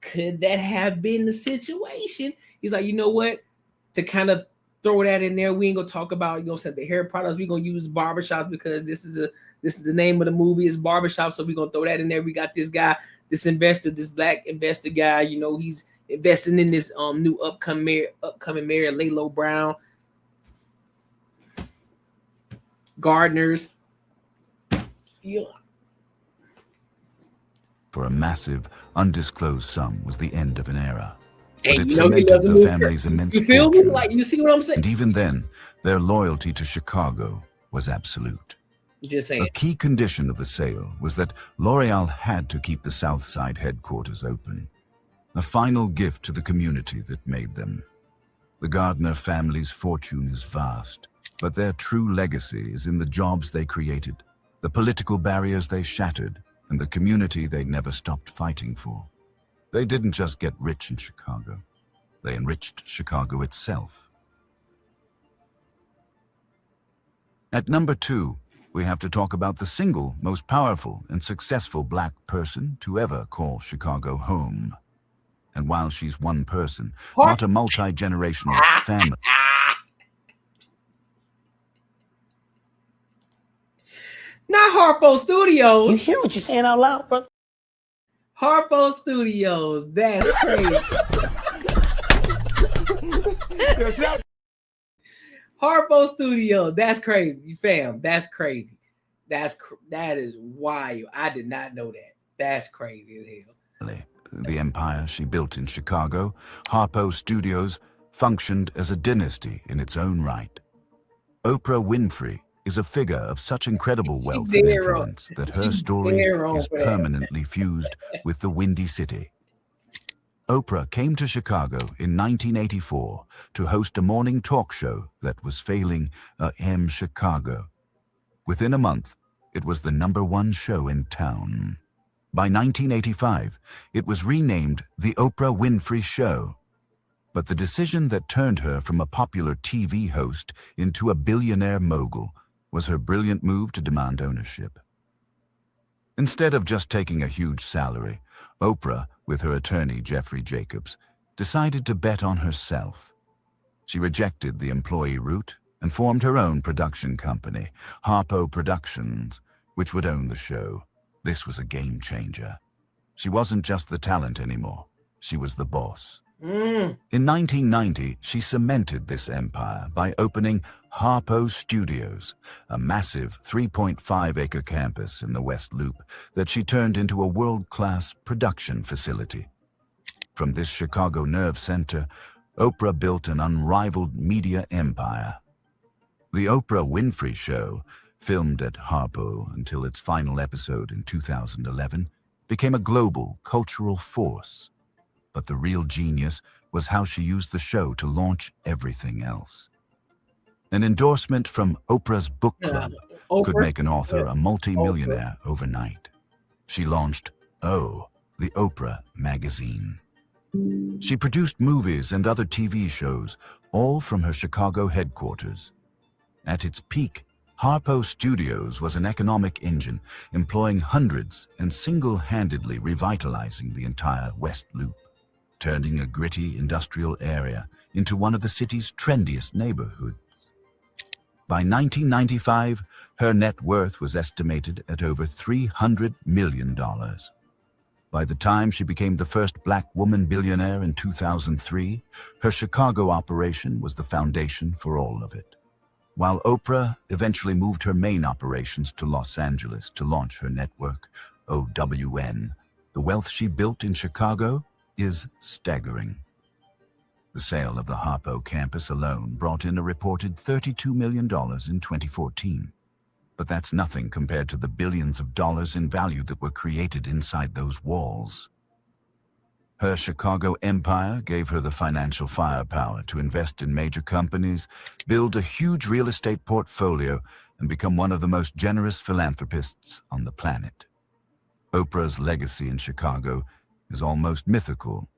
could that have been the situation? He's like, you know what? To kind of throw that in there, we ain't gonna talk about, the hair products. We're gonna use barbershops because this is the name of the movie is Barbershop. So we're gonna throw that in there. We got this guy, this investor, this black investor guy, he's investing in this new upcoming mayor, Lalo Brown. Gardeners. For a massive, undisclosed sum was the end of an era. But it cemented the family's immense You feel me? fortune. Like, you see what I'm saying? And even then, their loyalty to Chicago was absolute. Just saying. A key condition of the sale was that L'Oreal had to keep the South Side headquarters open. A final gift to the community that made them. The Gardner family's fortune is vast, but their true legacy is in the jobs they created, the political barriers they shattered, and the community they never stopped fighting for. They didn't just get rich in Chicago. They enriched Chicago itself. At number 2, we have to talk about the single most powerful and successful black person to ever call Chicago home. And while she's one person, not a multi-generational family. Not Harpo Studios. You hear what you're saying out loud, bro? Harpo Studios. That's crazy. Harpo Studios. That's crazy, fam. That's crazy. That is wild. I did not know that. That's crazy as hell. The empire she built in Chicago, Harpo Studios, functioned as a dynasty in its own right. Oprah Winfrey is a figure of such incredible wealth and influence that her story is permanently fused with the Windy City. Oprah came to Chicago in 1984 to host a morning talk show that was failing AM Chicago. Within a month, it was the #1 show in town. By 1985, it was renamed The Oprah Winfrey Show. But the decision that turned her from a popular TV host into a billionaire mogul was her brilliant move to demand ownership. Instead of just taking a huge salary, Oprah, with her attorney Jeffrey Jacobs, decided to bet on herself. She rejected the employee route and formed her own production company, Harpo Productions, which would own the show. This was a game changer. She wasn't just the talent anymore. She was the boss. In 1990, she cemented this empire by opening Harpo Studios, a massive 3.5-acre campus in the West Loop that she turned into a world-class production facility. From this Chicago nerve center, Oprah built an unrivaled media empire. The Oprah Winfrey Show, filmed at Harpo until its final episode in 2011, became a global cultural force. But the real genius was how she used the show to launch everything else. An endorsement from Oprah's book club could make an author a multi-millionaire overnight. She launched O, the Oprah magazine. She produced movies and other TV shows, all from her Chicago headquarters. At its peak, Harpo Studios was an economic engine, employing hundreds and single-handedly revitalizing the entire West Loop, turning a gritty industrial area into one of the city's trendiest neighborhoods. By 1995, her net worth was estimated at over $300 million. By the time she became the first black woman billionaire in 2003, her Chicago operation was the foundation for all of it. While Oprah eventually moved her main operations to Los Angeles to launch her network, OWN, the wealth she built in Chicago is staggering. The sale of the Harpo campus alone brought in a reported $32 million in 2014. But that's nothing compared to the billions of dollars in value that were created inside those walls. Her Chicago empire gave her the financial firepower to invest in major companies, build a huge real estate portfolio, and become one of the most generous philanthropists on the planet. Oprah's legacy in Chicago is almost mythical,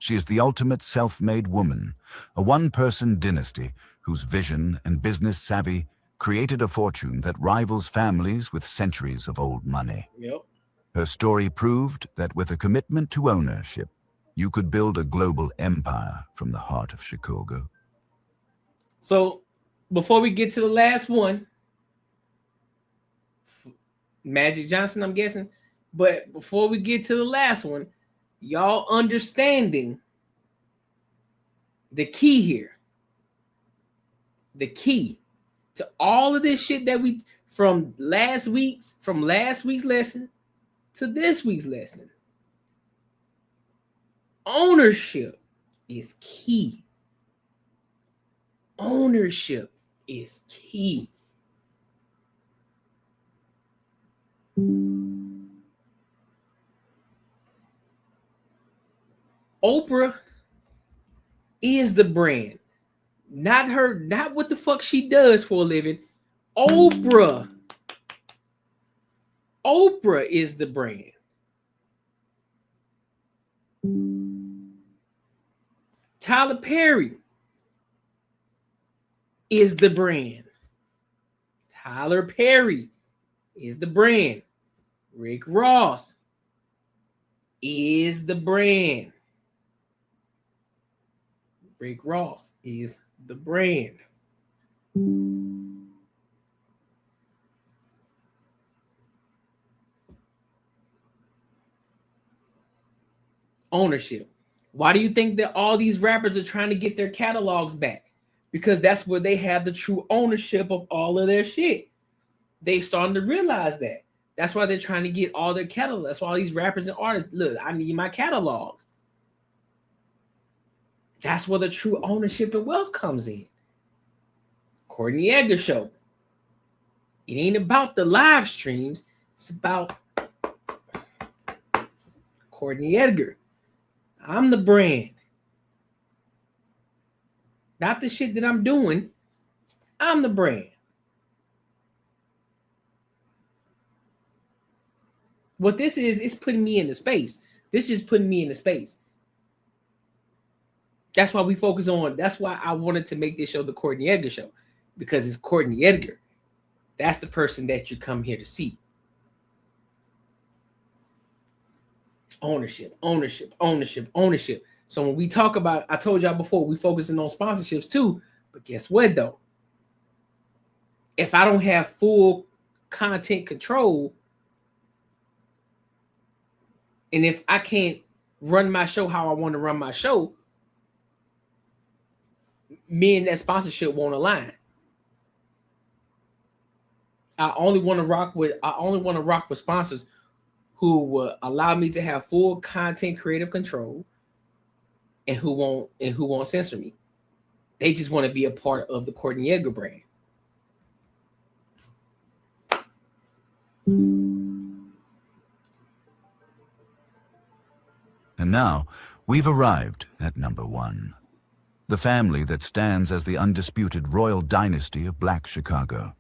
She is the ultimate self-made woman, a one-person dynasty whose vision and business savvy created a fortune that rivals families with centuries of old money. Yep. Her story proved that with a commitment to ownership, you could build a global empire from the heart of Chicago. So, before we get to the last one, Magic Johnson, I'm guessing. But before we get to the last one, y'all understanding the key here. The key to all of this shit that we from last week's lesson to this week's lesson. Ownership is key. Ownership is key. Oprah is the brand. Not her, not what the fuck she does for a living. Oprah is the brand. Tyler Perry is the brand. Tyler Perry is the brand. Rick Ross is the brand. Rick Ross is the brand. Ownership. Why do you think that all these rappers are trying to get their catalogs back? Because that's where they have the true ownership of all of their shit. They starting to realize that. That's why they're trying to get all their catalogs. That's why all these rappers and artists, look, I need my catalogs. That's where the true ownership and wealth comes in. Courtnee Edgar Show. It ain't about the live streams. It's about Courtnee Edgar. I'm the brand. Not the shit that I'm doing. I'm the brand. What this is putting me in the space. This is putting me in the space. That's why we focus on, that's why I wanted to make this show the Courtnee Edgar Show. Because it's Courtnee Edgar. That's the person that you come here to see. Ownership, ownership, ownership, ownership. So when we talk about, I told y'all before, we focusing on sponsorships too. But guess what though? If I don't have full content control, and if I can't run my show how I want to run my show, me and that sponsorship won't align. I only want to rock with sponsors who will allow me to have full content creative control and who won't censor me. They just want to be a part of the Courtnee Edgar brand. And now we've arrived at number one. The family that stands as the undisputed royal dynasty of Black Chicago.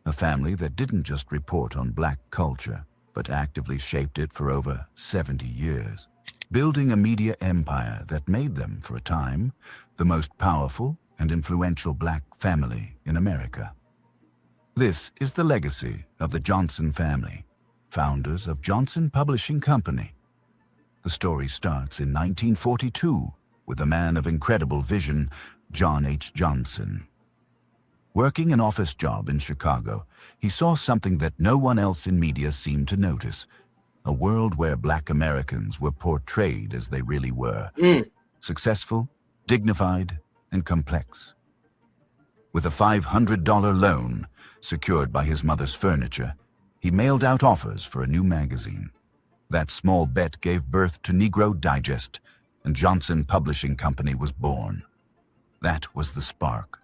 A family that didn't just report on Black culture, but actively shaped it for over 70 years, building a media empire that made them, for a time, the most powerful and influential Black family in America. This is the legacy of the Johnson family, founders of Johnson Publishing Company. The story starts in 1942 with a man of incredible vision, John H. Johnson. Working an office job in Chicago, he saw something that no one else in media seemed to notice, a world where Black Americans were portrayed as they really were, successful, dignified, and complex. With a $500 loan secured by his mother's furniture, he mailed out offers for a new magazine. That small bet gave birth to Negro Digest, and Johnson Publishing Company was born. That was the spark.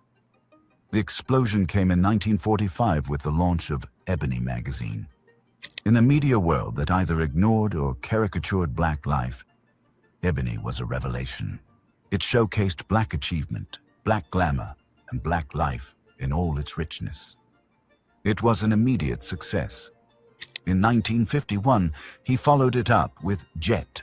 The explosion came in 1945 with the launch of Ebony magazine. In a media world that either ignored or caricatured Black life, Ebony was a revelation. It showcased Black achievement, Black glamour, and Black life in all its richness. It was an immediate success. In 1951, he followed it up with Jet.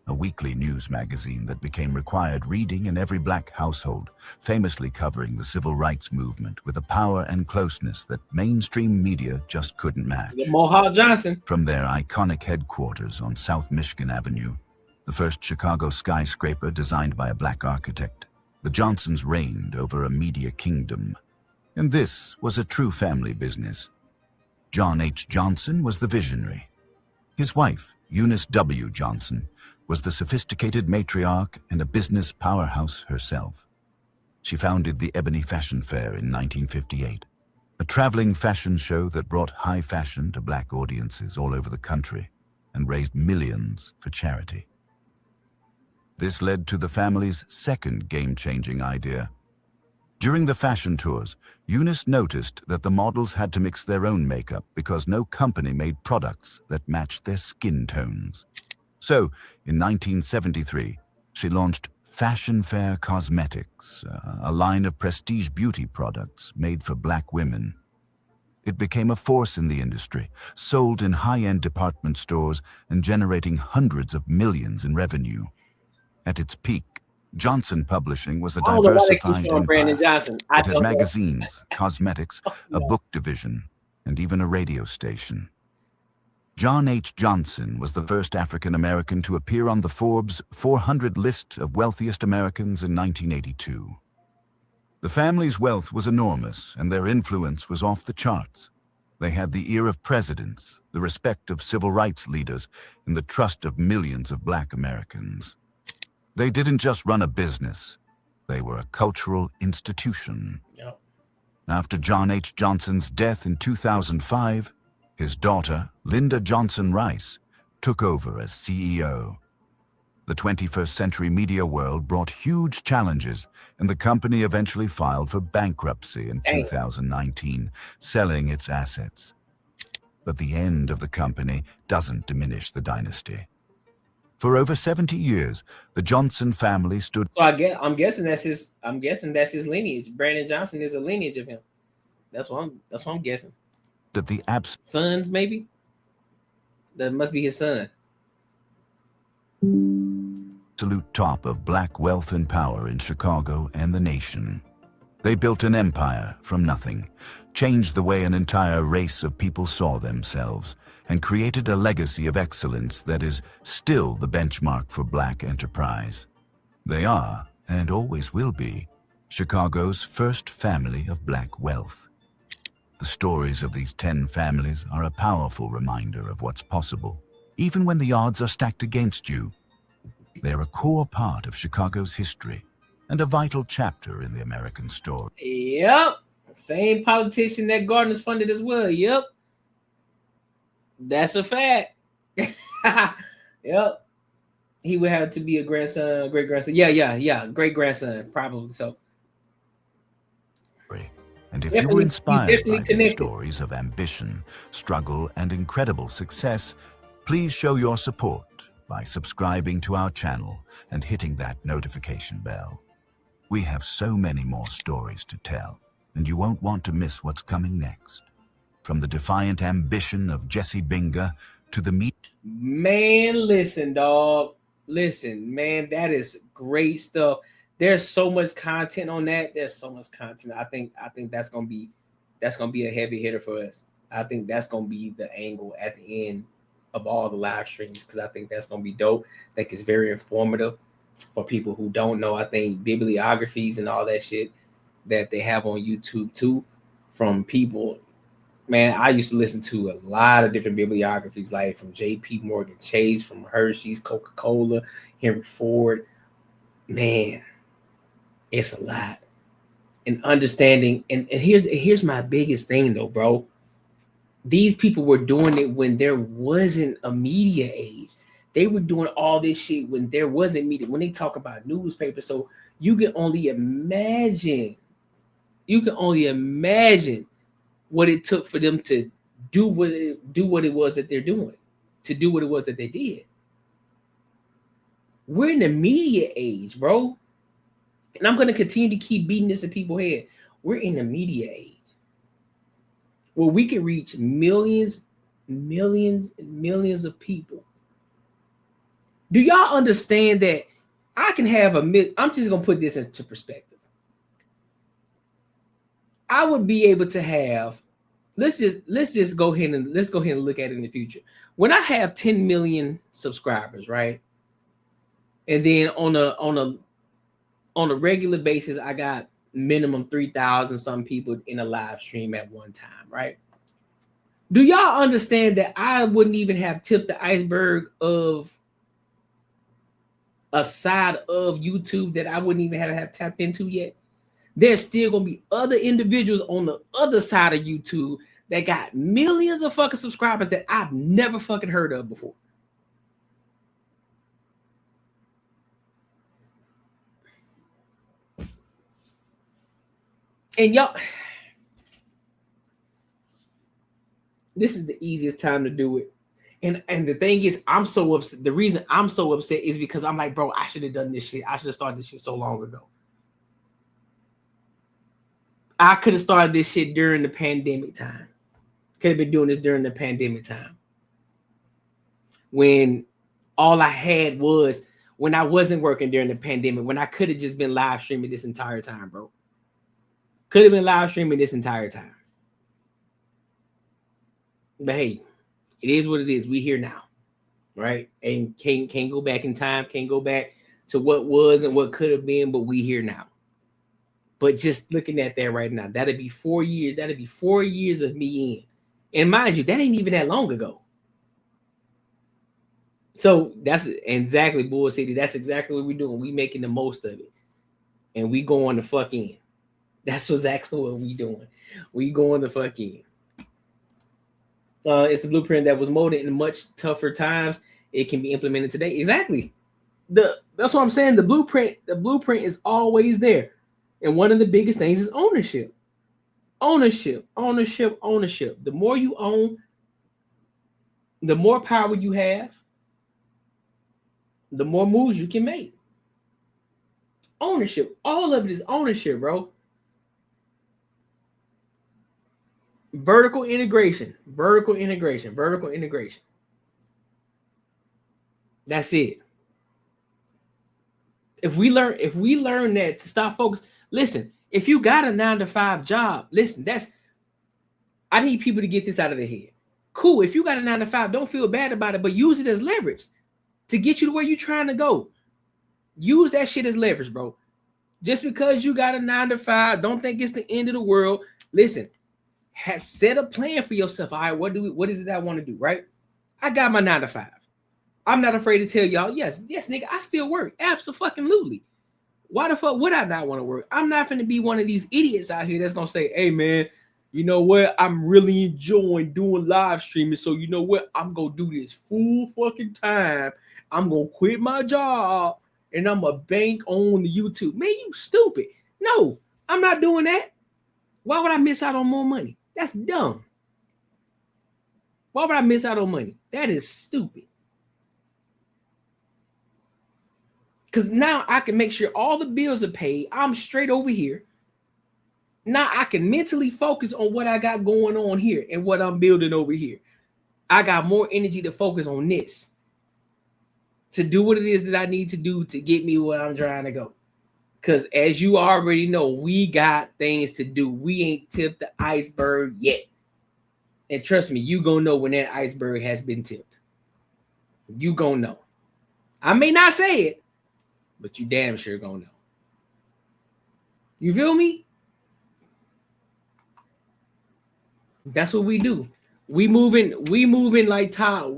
a weekly news magazine that became required reading in every black household, famously covering the civil rights movement with a power and closeness that mainstream media just couldn't match. Mohawk Johnson. From their iconic headquarters on South Michigan Avenue, the first Chicago skyscraper designed by a black architect, the Johnsons reigned over a media kingdom. And this was a true family business. John H. Johnson was the visionary. His wife, Eunice W. Johnson, was the sophisticated matriarch and a business powerhouse herself. She founded the Ebony Fashion Fair in 1958, a traveling fashion show that brought high fashion to black audiences all over the country and raised millions for charity. This led to the family's second game-changing idea. During the fashion tours, Eunice noticed that the models had to mix their own makeup because no company made products that matched their skin tones. So, in 1973, she launched Fashion Fair Cosmetics, a line of prestige beauty products made for black women. It became a force in the industry, sold in high-end department stores and generating hundreds of millions in revenue. At its peak, Johnson Publishing was a diversified empire. It had magazines, cosmetics, a book division, and even a radio station. John H. Johnson was the first African American to appear on the Forbes 400 list of wealthiest Americans in 1982. The family's wealth was enormous, and their influence was off the charts. They had the ear of presidents, the respect of civil rights leaders, and the trust of millions of black Americans. They didn't just run a business. They were a cultural institution. Yep. After John H. Johnson's death in 2005, his daughter, Linda Johnson Rice, took over as CEO. The 21st century media world brought huge challenges, and the company eventually filed for bankruptcy in 2019, selling its assets. But the end of the company doesn't diminish the dynasty. For over 70 years, the Johnson family stood. So I'm guessing that's his lineage. Brandon Johnson is a lineage of him. That's what I'm guessing. At the sons, maybe. That must be his son. Absolute top of black wealth and power in Chicago and the nation. They built an empire from nothing, changed the way an entire race of people saw themselves, and created a legacy of excellence that is still the benchmark for black enterprise. They are, and always will be, Chicago's first family of black wealth. The stories of these 10 families are a powerful reminder of what's possible, even when the odds are stacked against you. They're a core part of Chicago's history and a vital chapter in the American story. Yep. Same politician that Gardner's funded as well. Yep. That's a fact. Yep. He would have to be a grandson, great grandson. Yeah. Great grandson, probably so. And if you were inspired by these stories of ambition, struggle, and incredible success, please show your support by subscribing to our channel and hitting that notification bell. We have so many more stories to tell, and you won't want to miss what's coming next. From the defiant ambition of Jesse Binga to the meat. Man, listen, dog. Listen, man, that is great stuff. There's so much content on that. There's so much content. I think that's gonna be a heavy hitter for us. I think that's gonna be the angle at the end of all the live streams, because I think that's gonna be dope. I think it's very informative for people who don't know. I think bibliographies and all that shit that they have on YouTube too, from people. Man, I used to listen to a lot of different bibliographies, like from J.P. Morgan Chase, from Hershey's, Coca-Cola, Henry Ford. Man, it's a lot. And understanding, and here's my biggest thing though, bro. These people were doing it when there wasn't a media age. They were doing all this shit when there wasn't media. When they talk about newspapers, so you can only imagine. You can only imagine what it took for them to do what it was that they're doing, to do what it was that they did. We're in the media age, bro. And I'm going to continue to keep beating this in people's head. We're in the media age where we can reach millions, millions, and millions of people. Do y'all understand that I can have I'm just gonna put this into perspective. I would be able to have, let's just go ahead and look at it in the future. When I have 10 million subscribers, right? And then on a regular basis, I got minimum 3,000 some people in a live stream at one time, right? Do y'all understand that I wouldn't even have tipped the iceberg of a side of YouTube that I wouldn't even have tapped into yet? There's still gonna be other individuals on the other side of YouTube that got millions of fucking subscribers that I've never fucking heard of before. And y'all, this is the easiest time to do it. And the thing is, I'm so upset. The reason I'm so upset is because I'm like, bro, I should have done this shit. I should have started this shit so long ago. I could have started this shit during the pandemic time. Could have been doing this during the pandemic time. When all I had was, when I wasn't working during the pandemic, when I could have just been live streaming this entire time, bro. Could have been live streaming this entire time. But hey, it is what it is. We here now, right? And can't go back in time. Can't go back to what was and what could have been, but we here now. But just looking at that right now, that'd be 4 years. That'd be 4 years of me in. And mind you, that ain't even that long ago. So that's exactly, Bull City. That's exactly what we're doing. We making the most of it. And we going the fuck in. That's exactly what we doing. We going the fuck in. It's the blueprint that was molded in much tougher times. It can be implemented today. Exactly. That's what I'm saying. The blueprint is always there. And one of the biggest things is ownership. Ownership. The more you own, the more power you have, the more moves you can make. Ownership. All of it is ownership, bro. Vertical integration. That's it. If we learn that, to stop focus. Listen, if you got a 9-to-5 job, listen, I need people to get this out of their head. Cool. If you got a 9-to-5, don't feel bad about it, but use it as leverage to get you to where you're trying to go. Use that shit as leverage, bro. Just because you got a 9-to-5, don't think it's the end of the world. Listen, set a plan for yourself. All right, what is it I want to do, right? I got my 9-to-5. I'm not afraid to tell y'all, yes, nigga, I still work. Absolutely. Why the fuck would I not want to work? I'm not going to be one of these idiots out here that's going to say, hey, man, you know what? I'm really enjoying doing live streaming. So you know what? I'm going to do this full fucking time. I'm going to quit my job and I'm going to bank on the YouTube. Man, you stupid. No, I'm not doing that. Why would I miss out on more money? That's dumb. Why would I miss out on money? That is stupid. Because now I can make sure all the bills are paid. I'm straight over here. Now I can mentally focus on what I got going on here and what I'm building over here. I got more energy to focus on this, to do what it is that I need to do to get me where I'm trying to go. Because as you already know, we got things to do. We ain't tipped the iceberg yet. And trust me, you gonna know when that iceberg has been tipped. You gonna know. I may not say it, but you damn sure gonna know. You feel me? That's what we do. We moving like top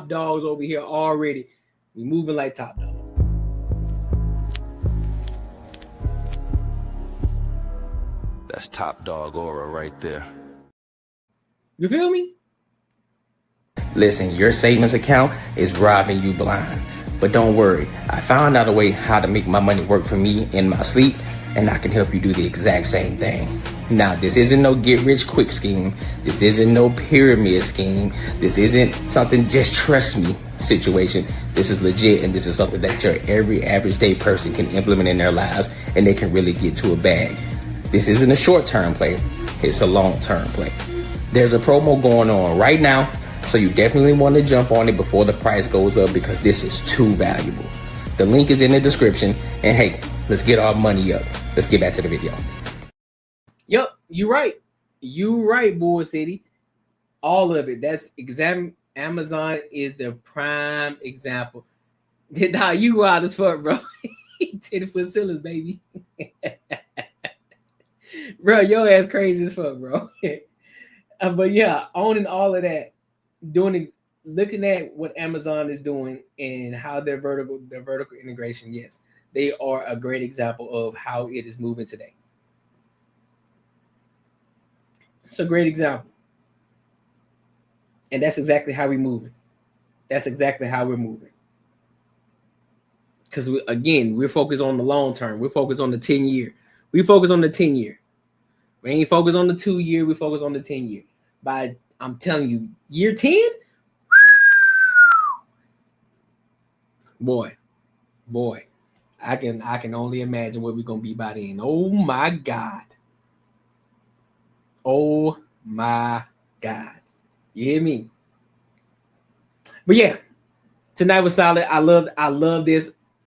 dogs over here already. We moving like top dogs. That's top dog aura right there. You feel me? Listen, your savings account is robbing you blind. But don't worry, I found out a way how to make my money work for me in my sleep, and I can help you do the exact same thing. Now, this isn't no get rich quick scheme. This isn't no pyramid scheme. This isn't something just trust me situation. This is legit, and this is something that your every average day person can implement in their lives, and they can really get to a bag. This isn't a short-term play. It's a long-term play. There's a promo going on right now So you definitely want to jump on it before the price goes up because this is too valuable. The link is in the description. And hey, let's get our money up. Let's get back to the video. Yep, you're right. You right, Bull City. All of it. That's Amazon is the prime example. Nah, you wild as fuck, bro. 10-foot ceilings, baby. Bro, your ass crazy as fuck, bro. But yeah, owning all of that, looking at what Amazon is doing and how their vertical integration, yes, they are a great example of how it is moving today. It's a great example. And that's exactly how we're moving. That's exactly how we're moving. Because we're focused on the long term. We're focused on the 10-year. We focus on the 10-year. We ain't focused on the 2-year. We focus on the 10-year. I'm telling you, year 10, boy, I can only imagine what we're gonna be by then. Oh my God. Oh my God. You hear me? But yeah, tonight was solid. I love this.